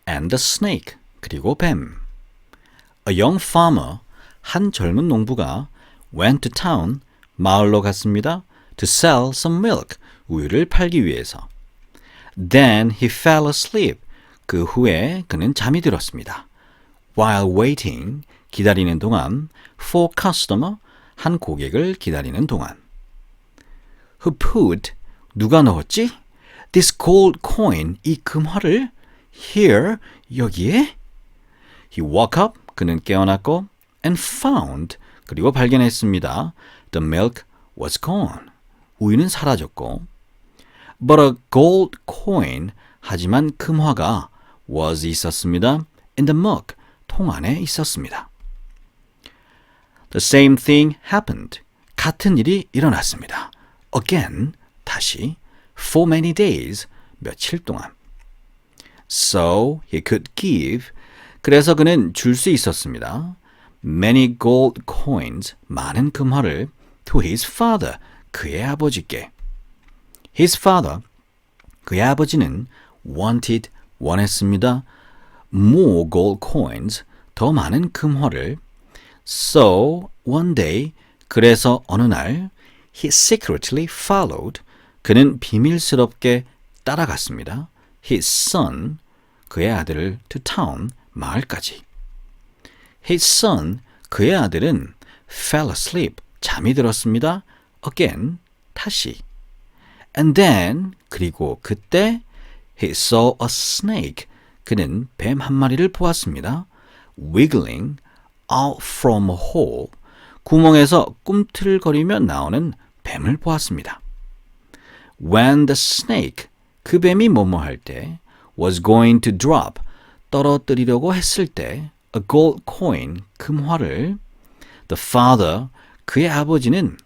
and the snake, 그리고 뱀. A young farmer, 한 젊은 농부가 went to town, 마을로 갔습니다. To sell some milk, 우유를 팔기 위해서. Then he fell asleep. 그 후에 그는 잠이 들었습니다. While waiting, 기다리는 동안 for customer, 한 고객을 기다리는 동안. Who put, 누가 넣었지? This gold coin, 이 금화를 here, 여기에? He woke up, 그는 깨어났고 and found, 그리고 발견했습니다. The milk was gone. 우유는 사라졌고 But a gold coin, 하지만 금화가 was 있었습니다. In the mug, 통 안에 있었습니다. The same thing happened. 같은 일이 일어났습니다. Again, 다시, for many days, 며칠 동안. So he could give, 그래서 그는 줄 수 있었습니다. Many gold coins, 많은 금화를 to his father, 그의 아버지께. His father, 그의 아버지는 wanted, 원했습니다. More gold coins, 더 많은 금화를. So, one day, 그래서 어느 날, he secretly followed, 그는 비밀스럽게 따라갔습니다. His son, 그의 아들을 to town, 마을까지. His son, 그의 아들은 fell asleep, 잠이 들었습니다. Again, 다시. And then, 그리고 그때 he saw a snake, 그는 뱀 한 마리를 보았습니다. Wiggling out from a hole, 구멍에서 꿈틀거리며 나오는 뱀을 보았습니다. When the snake, 그 뱀이 뭐뭐 할 때, was going to drop, 떨어뜨리려고 했을 때, a gold coin, 금화를, the father, 그의 아버지는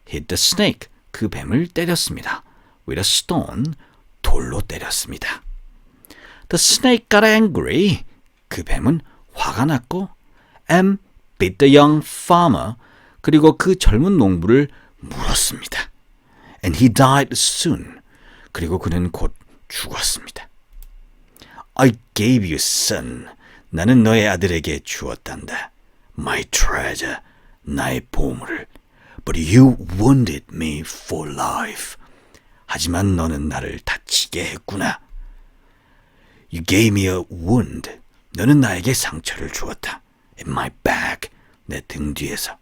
hit the snake, 그 뱀을 때렸습니다. with a stone, 돌로 때렸습니다. The snake got angry. 그 뱀은 화가 났고 and bit the young farmer. 그리고 그 젊은 농부를 물었습니다. And he died soon. 그리고 그는 곧 죽었습니다. I gave you son. 나는 너의 아들에게 주었단다. My treasure. 나의 보물을. But you wounded me for life. 하지만 너는 나를 다치게 했구나. You gave me a wound. 너는 나에게 상처를 주었다. In my back. 내 등 뒤에서.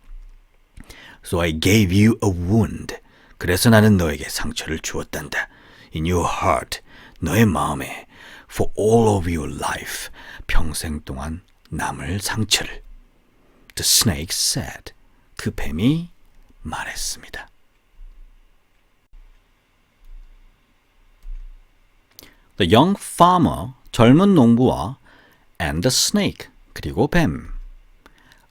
So I gave you a wound. 그래서 나는 너에게 상처를 주었단다. In your heart. 너의 마음에. For all of your life. 평생 동안 남을 상처를. The snake said. 그 뱀이 말했습니다. The young farmer, 젊은 농부와 and the snake, 그리고 뱀.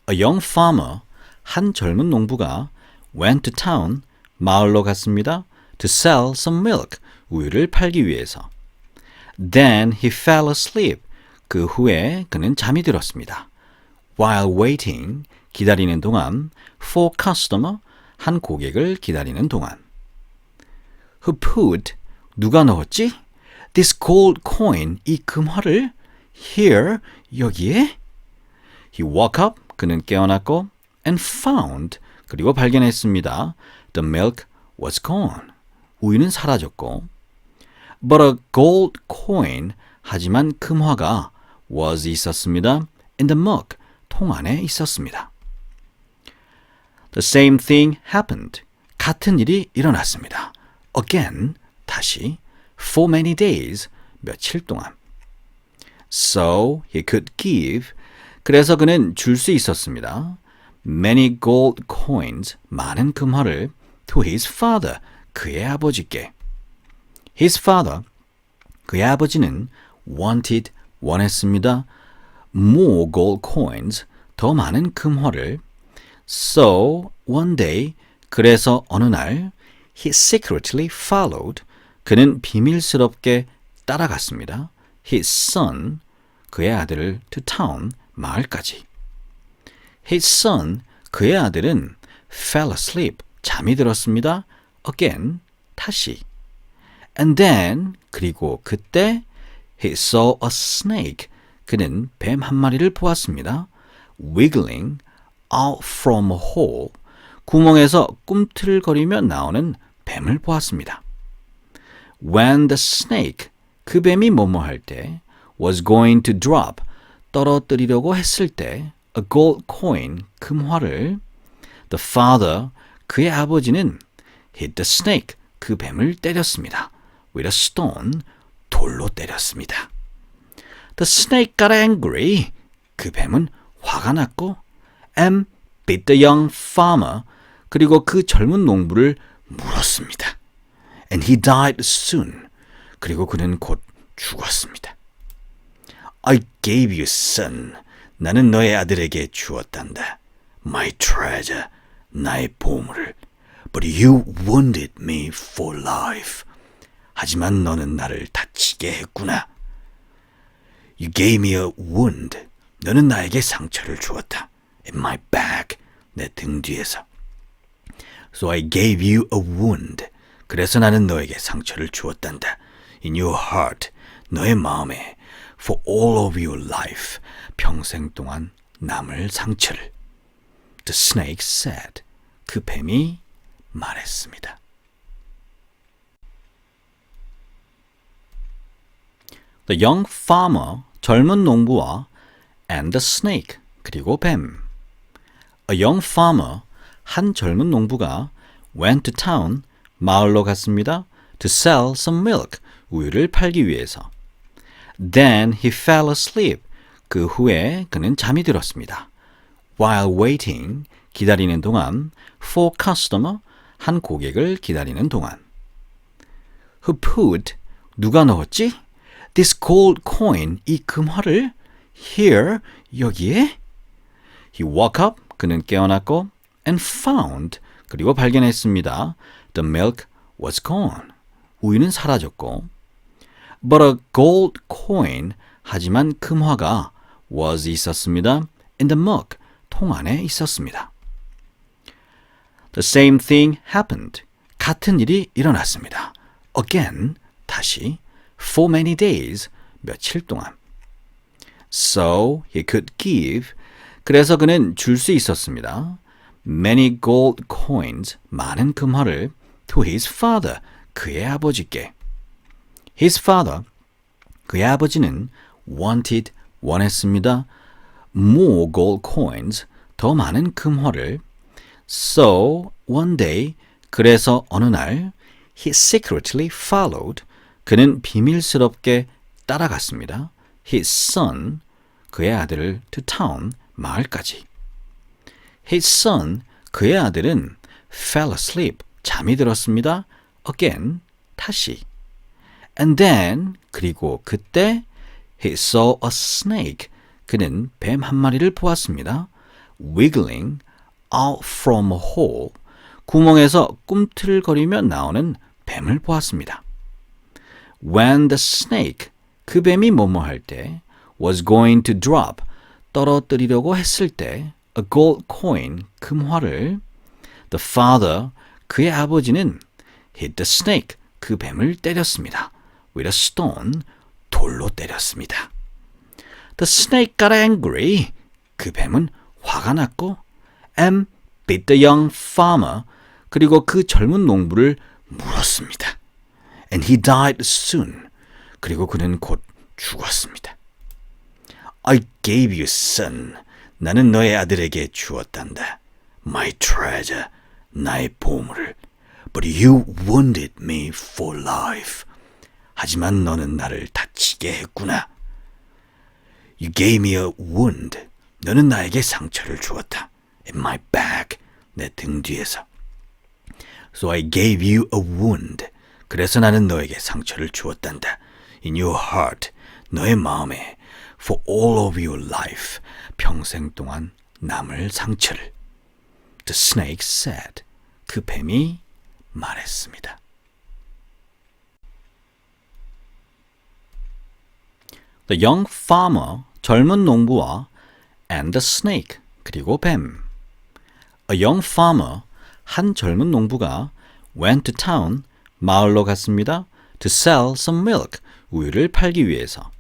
A young farmer, 한 젊은 농부가 went to town, 마을로 갔습니다. To sell some milk, 우유를 팔기 위해서. Then he fell asleep. 그 후에 그는 잠이 들었습니다. While waiting, 기다리는 동안 for customer, 한 고객을 기다리는 동안. Who put, 누가 넣었지? This gold coin, 이 금화를 here, 여기에? He woke up, 그는 깨어났고 and found, 그리고 발견했습니다. The milk was gone. 우유는 사라졌고 But a gold coin, 하지만 금화가 was 있었습니다. In the mug, 통 안에 있었습니다. The same thing happened. 같은 일이 일어났습니다. Again, 다시, for many days, 며칠 동안. So he could give, 그래서 그는 줄 수 있었습니다. Many gold coins, 많은 금화를 to his father, 그의 아버지께. His father, 그의 아버지는 wanted, 원했습니다. More gold coins, 더 많은 금화를. So, one day, 그래서 어느 날, he secretly followed, 그는 비밀스럽게 따라갔습니다. His son, 그의 아들을 to town, 마을까지. His son, 그의 아들은 fell asleep, 잠이 들었습니다. Again, 다시. And then, 그리고 그때 he saw a snake, 그는 뱀 한 마리를 보았습니다. Wiggling out from a hole, 구멍에서 꿈틀거리며 나오는 뱀을 보았습니다. When the snake, 그 뱀이 뭐뭐 할 때, was going to drop, 떨어뜨리려고 했을 때, a gold coin, 금화를, the father, 그의 아버지는 hit the snake, 그 뱀을 때렸습니다. with a stone, 돌로 때렸습니다. The snake got angry, 그 뱀은 화가 났고, and bit the young farmer, 그리고 그 젊은 농부를 물었습니다. And he died soon, 그리고 그는 곧 죽었습니다. I gave you son, 나는 너의 아들에게 주었단다. My treasure, 나의 보물을. But you wounded me for life. 하지만 너는 나를 다치게 했구나. You gave me a wound. 너는 나에게 상처를 주었다. In my back, 내 등 뒤에서. So I gave you a wound. 그래서 나는 너에게 상처를 주었단다. In your heart, 너의 마음에. For all of your life, 평생 동안 남을 상처를. The snake said. 그 뱀이 말했습니다. The young farmer, 젊은 농부와 and the snake, 그리고 뱀. A young farmer, 한 젊은 농부가 went to town, 마을로 갔습니다. To sell some milk, 우유를 팔기 위해서. Then he fell asleep. 그 후에 그는 잠이 들었습니다. While waiting, 기다리는 동안 for customer, 한 고객을 기다리는 동안. Who put, 누가 넣었지? This gold coin, 이 금화를 here, 여기에? He woke up, 그는 깨어났고 and found, 그리고 발견했습니다. The milk was gone. 우유는 사라졌고 But a gold coin, 하지만 금화가 was 있었습니다. In the mug, 통 안에 있었습니다. The same thing happened. 같은 일이 일어났습니다. Again, 다시, for many days, 며칠 동안. So he could give. 그래서 그는 줄 수 있었습니다. Many gold coins. 많은 금화를 to his father. 그의 아버지께. His father. 그의 아버지는 wanted. 원했습니다. More gold coins. 더 많은 금화를. So one day. 그래서 어느 날 he secretly followed. 그는 비밀스럽게 따라갔습니다. His son. 그의 아들을 to town. 마을까지. His son. 그의 아들은 fell asleep. 잠이 들었습니다. Again. 다시. And then. 그리고 그때 he saw a snake. 그는 뱀 한 마리를 보았습니다. Wiggling out from a hole. 구멍에서 꿈틀거리며 나오는 뱀을 보았습니다. When the snake, 그 뱀이 뭐뭐 할 때, was going to drop, 떨어뜨리려고 했을 때, a gold coin, 금화를, the father, 그의 아버지는 hit the snake, 그 뱀을 때렸습니다. with a stone, 돌로 때렸습니다. The snake got angry, 그 뱀은 화가 났고, and bit the young farmer, 그리고 그 젊은 농부를 물었습니다. And he died soon. 그리고 그는 곧 죽었습니다. I gave you son. 나는 너의 아들에게 주었단다. My treasure. 나의 보물을. But you wounded me for life. 하지만 너는 나를 다치게 했구나. You gave me a wound. 너는 나에게 상처를 주었다. In my back. 내 등 뒤에서. So I gave you a wound. 그래서 나는 너에게 상처를 주었단다. In your heart. 너의 마음에. For all of your life. 평생 동안 남을 상처를. The snake said. 그 뱀이 말했습니다. The young farmer. 젊은 농부와 and the snake. 그리고 뱀. A young farmer. 한 젊은 농부가 went to town, 마을로 갔습니다. to sell some milk, 우유를 팔기 위해서.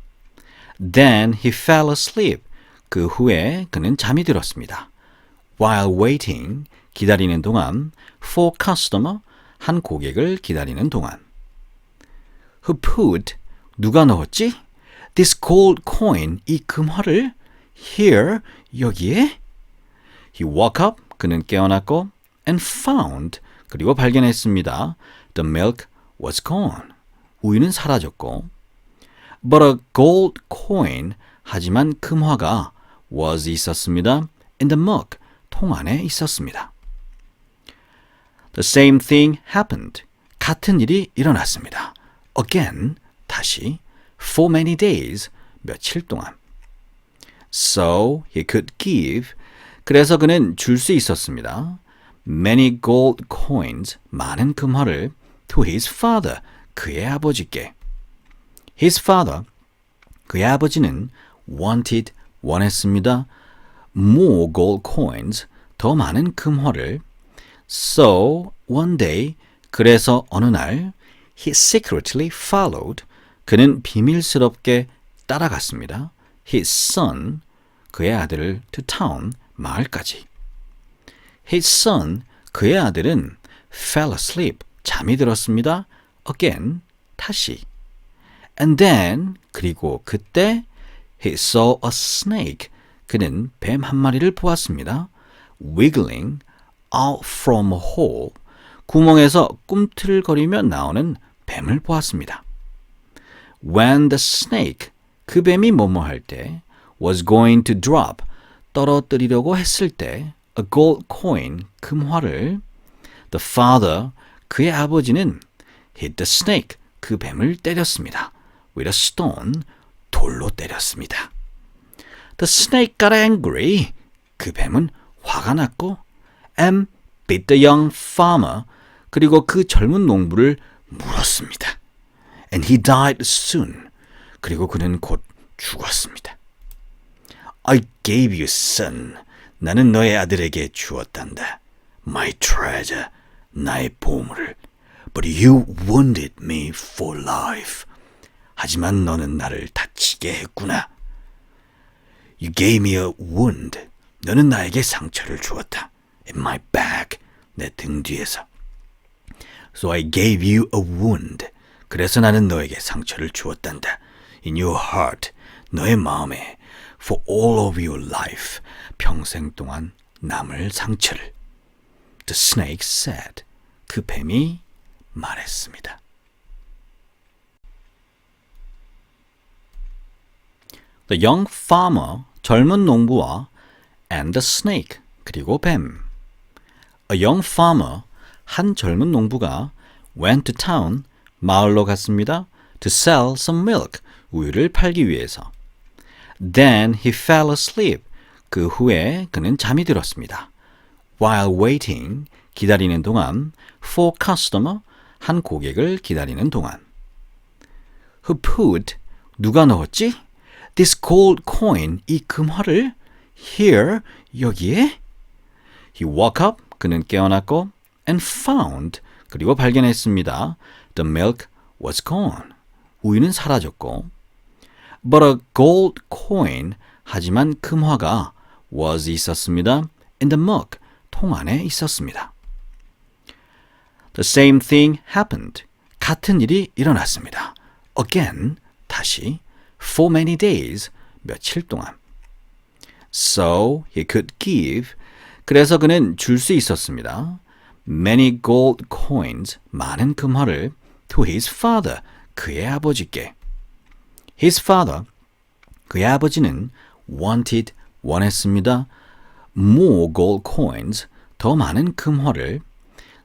Then he fell asleep. 그 후에 그는 잠이 들었습니다. While waiting, 기다리는 동안 for customer, 한 고객을 기다리는 동안. Who put, 누가 넣었지? This gold coin, 이 금화를 here, 여기에? He woke up, 그는 깨어났고 and found, 그리고 발견했습니다. The milk was gone. 우유는 사라졌고 But a gold coin, 하지만 금화가 was 있었습니다. In the mug, 통 안에 있었습니다. The same thing happened. 같은 일이 일어났습니다. Again, 다시 for many days, 며칠 동안. So he could give, 그래서 그는 줄 수 있었습니다. Many gold coins, 많은 금화를 to his father, 그의 아버지께. His father, 그의 아버지는 wanted, 원했습니다. More gold coins, 더 많은 금화를. So one day, 그래서 어느 날 he secretly followed, 그는 비밀스럽게 따라갔습니다. His son, 그의 아들을 to town, 마을까지. His son, 그의 아들은 fell asleep, 잠이 들었습니다. Again, 다시. And then, 그리고 그때 he saw a snake, 그는 뱀 한 마리를 보았습니다. Wiggling out from a hole, 구멍에서 꿈틀거리며 나오는 뱀을 보았습니다. When the snake, 그 뱀이 뭐뭐 할 때, was going to drop, 떨어뜨리려고 했을 때, a gold coin, 금화를, the father, 그의 아버지는 hit the snake, 그 뱀을 때렸습니다. with a stone, 돌로 때렸습니다. The snake got angry, 그 뱀은 화가 났고, and bit the young farmer, 그리고 그 젊은 농부를 물었습니다. And he died soon, 그리고 그는 곧 죽었습니다. I gave you son, 나는 너의 아들에게 주었단다. My treasure, 나의 보물을. But you wounded me for life. 하지만 너는 나를 다치게 했구나. You gave me a wound. 너는 나에게 상처를 주었다. In my back. 내 등 뒤에서. So I gave you a wound. 그래서 나는 너에게 상처를 주었단다. In your heart. 너의 마음에. For all of your life. 평생 동안 남을 상처를. The snake said. 그 뱀이 말했습니다. The young farmer, 젊은 농부와 and the snake, 그리고 뱀. A young farmer, 한 젊은 농부가 went to town, 마을로 갔습니다. To sell some milk, 우유를 팔기 위해서. Then he fell asleep. 그 후에 그는 잠이 들었습니다. While waiting, 기다리는 동안 for customer, 한 고객을 기다리는 동안. Who put, 누가 넣었지? This gold coin, 이 금화를 here, 여기에? He woke up, 그는 깨어났고 and found, 그리고 발견했습니다. The milk was gone. 우유는 사라졌고 But a gold coin, 하지만 금화가 was 있었습니다. In the mug, 통 안에 있었습니다. The same thing happened. 같은 일이 일어났습니다. Again, 다시, for many days, 며칠 동안. So he could give, 그래서 그는 줄 수 있었습니다. Many gold coins, 많은 금화를 to his father, 그의 아버지께. His father, 그의 아버지는 wanted, 원했습니다. More gold coins, 더 많은 금화를.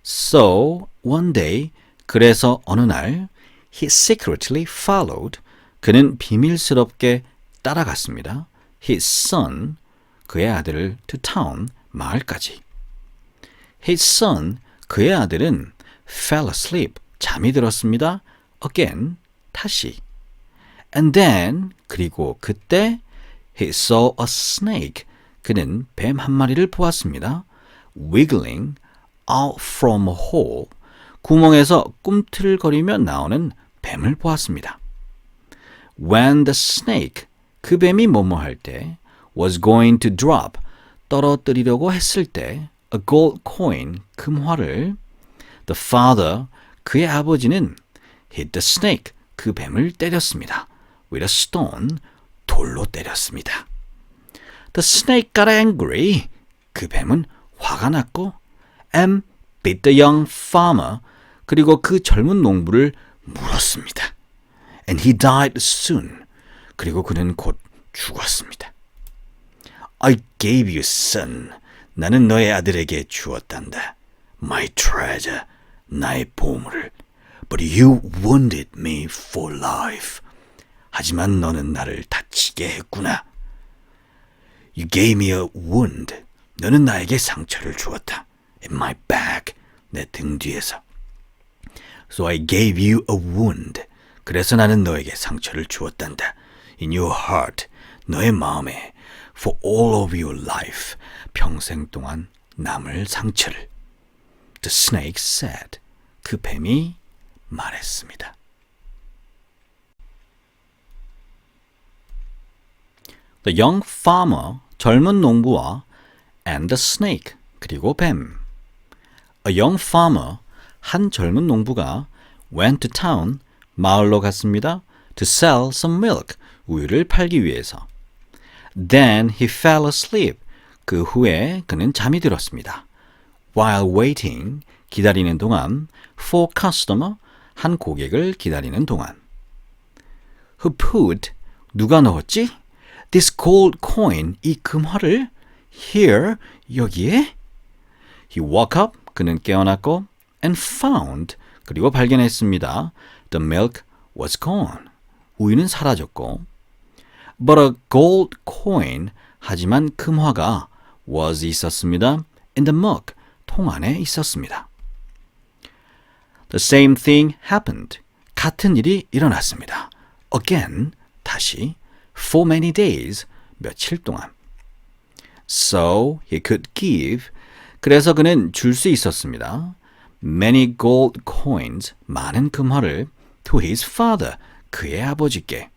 So, one day, 그래서 어느 날, he secretly followed, 그는 비밀스럽게 따라갔습니다. His son, 그의 아들을 to town, 마을까지. His son, 그의 아들은 fell asleep, 잠이 들었습니다. Again, 다시. And then, 그리고 그때 he saw a snake, 그는 뱀 한 마리를 보았습니다. Wiggling out from a hole, 구멍에서 꿈틀거리며 나오는 뱀을 보았습니다. When the snake, 그 뱀이 뭐뭐할 때 was going to drop, 떨어뜨리려고 했을 때 a gold coin, 금화를 the father, 그의 아버지는 hit the snake, 그 뱀을 때렸습니다. with a stone, 돌로 때렸습니다. The snake got angry, 그 뱀은 화가 났고 and bit the young farmer, 그리고 그 젊은 농부를 물었습니다. And he died soon, 그리고 그는 곧 죽었습니다. I gave you son, 나는 너의 아들에게 주었단다. My treasure, 나의 보물을. But you wounded me for life. 하지만 너는 나를 다치게 했구나. You gave me a wound. 너는 나에게 상처를 주었다. In my back, 내 등 뒤에서. So I gave you a wound. 그래서 나는 너에게 상처를 주었단다. In your heart, 너의 마음에. For all of your life, 평생 동안 남을 상처를. The snake said. 그 뱀이 말했습니다. The young farmer, 젊은 농부와 and the snake, 그리고 뱀. A young farmer, 한 젊은 농부가 went to town, 마을로 갔습니다. To sell some milk, 우유를 팔기 위해서. Then he fell asleep. 그 후에 그는 잠이 들었습니다. While waiting, 기다리는 동안 for customer, 한 고객을 기다리는 동안. Who put, 누가 넣었지? This gold coin, 이 금화를 here, 여기에? He woke up, 그는 깨어났고 and found, 그리고 발견했습니다. The milk was gone. 우유는 사라졌고 But a gold coin, 하지만 금화가 was 있었습니다. In the mug, 통 안에 있었습니다. The same thing happened. 같은 일이 일어났습니다. Again, 다시, for many days, 며칠 동안. So he could give, 그래서 그는 줄 수 있었습니다. Many gold coins, 많은 금화를 to his father, 그의 아버지께.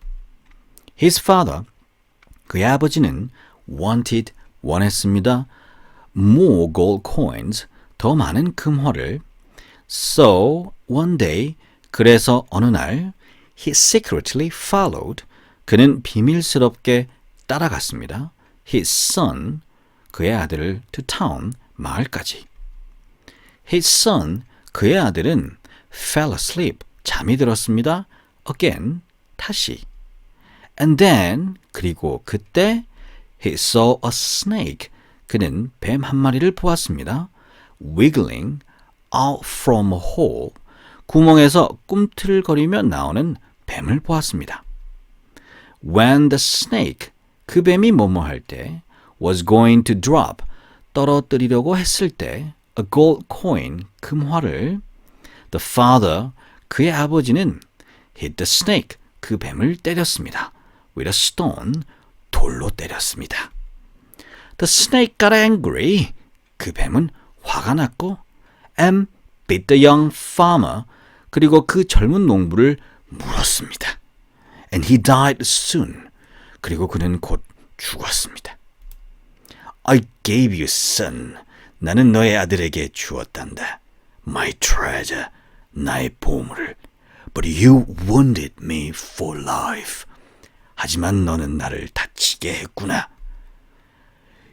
His father, 그의 아버지는 wanted, 원했습니다. More gold coins, 더 많은 금화를. So, one day, 그래서 어느 날, he secretly followed, 그는 비밀스럽게 따라갔습니다. His son, 그의 아들을 to town, 마을까지. His son, 그의 아들은 fell asleep, 잠이 들었습니다. Again, 다시. And then, 그리고 그때 he saw a snake, 그는 뱀 한 마리를 보았습니다. Wiggling out from a hole, 구멍에서 꿈틀거리며 나오는 뱀을 보았습니다. When the snake, 그 뱀이 뭐뭐 할 때, was going to drop, 떨어뜨리려고 했을 때, a gold coin, 금화를, the father, 그의 아버지는 hit the snake, 그 뱀을 때렸습니다. with a stone, 돌로 때렸습니다. The snake got angry, 그 뱀은 화가 났고, and bit the young farmer, 그리고 그 젊은 농부를 물었습니다. And he died soon, 그리고 그는 곧 죽었습니다. I gave you son, 나는 너의 아들에게 주었단다. My treasure, 나의 보물을. But you wounded me for life. 하지만 너는 나를 다치게 했구나.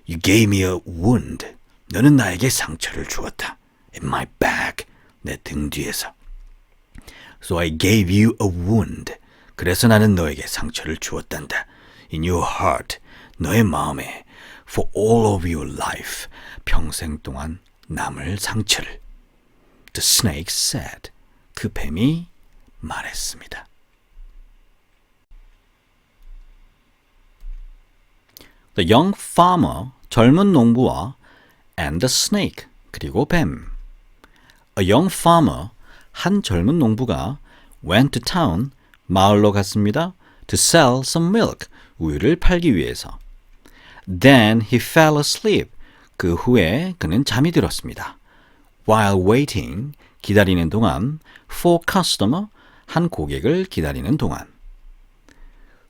You gave me a wound. 너는 나에게 상처를 주었다. In my back, 내 등 뒤에서. So I gave you a wound. 그래서 나는 너에게 상처를 주었단다. In your heart, 너의 마음에. For all of your life, 평생 동안 남을 상처를. The snake said. 그 뱀이 말했습니다. The young farmer, 젊은 농부와 and the snake, 그리고 뱀. A young farmer, 한 젊은 농부가 went to town, 마을로 갔습니다. To sell some milk, 우유를 팔기 위해서. Then he fell asleep. 그 후에 그는 잠이 들었습니다. While waiting, 기다리는 동안 for customer, 한 고객을 기다리는 동안.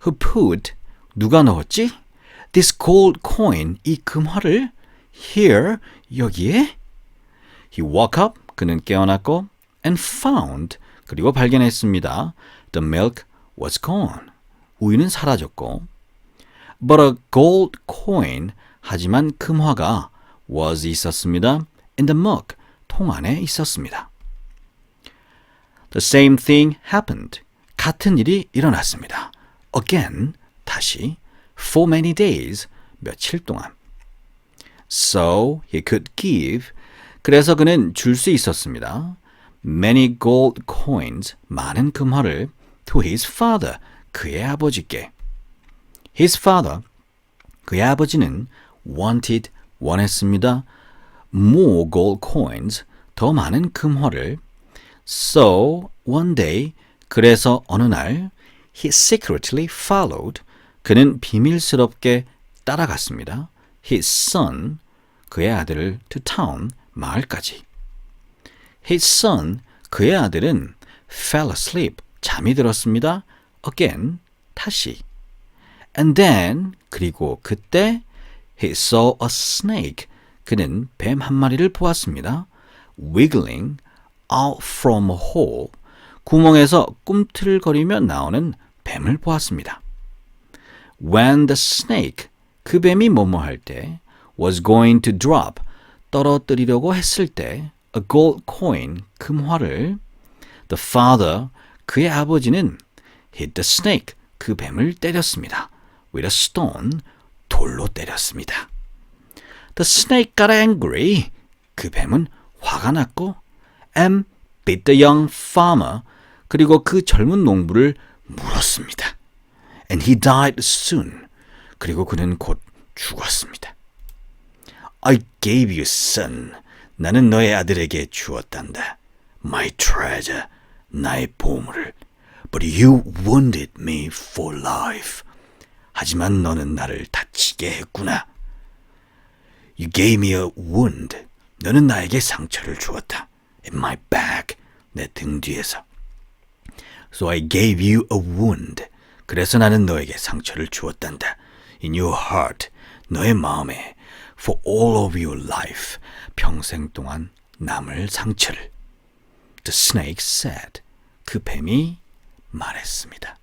Who put, 누가 넣었지? This gold coin, 이 금화를 here, 여기에? He woke up, 그는 깨어났고 and found, 그리고 발견했습니다. The milk was gone. 우유는 사라졌고 But a gold coin, 하지만 금화가 was 있었습니다. In the mug, 통 안에 있었습니다. The same thing happened. 같은 일이 일어났습니다. Again, 다시, for many days, 며칠 동안. So he could give, 그래서 그는 줄 수 있었습니다. Many gold coins, 많은 금화를 to his father, 그의 아버지께. His father, 그의 아버지는 wanted, 원했습니다. More gold coins, 더 많은 금화를. So, one day, 그래서 어느 날, he secretly followed, 그는 비밀스럽게 따라갔습니다. His son, 그의 아들을 to town, 마을까지. His son, 그의 아들은 fell asleep, 잠이 들었습니다. Again, 다시. And then, 그리고 그때 he saw a snake, 그는 뱀 한 마리를 보았습니다. Wiggling out from a hole, 구멍에서 꿈틀거리며 나오는 뱀을 보았습니다. When the snake, 그 뱀이 뭐뭐 할 때, was going to drop, 떨어뜨리려고 했을 때, a gold coin, 금화를, the father, 그의 아버지는 hit the snake, 그 뱀을 때렸습니다. with a stone, 돌로 때렸습니다. The snake got angry. 그 뱀은 화가 났고 and bit the young farmer. 그리고 그 젊은 농부를 물었습니다. And he died soon. 그리고 그는 곧 죽었습니다. I gave you son. 나는 너의 아들에게 주었단다. My treasure. 나의 보물을. But you wounded me for life. 하지만 너는 나를 다치게 했구나. You gave me a wound. 너는 나에게 상처를 주었다. In my back. 내 등 뒤에서. So I gave you a wound. 그래서 나는 너에게 상처를 주었단다. In your heart, 너의 마음에, for all of your life, 평생 동안 남을 상처를. The snake said. 그 뱀이 말했습니다.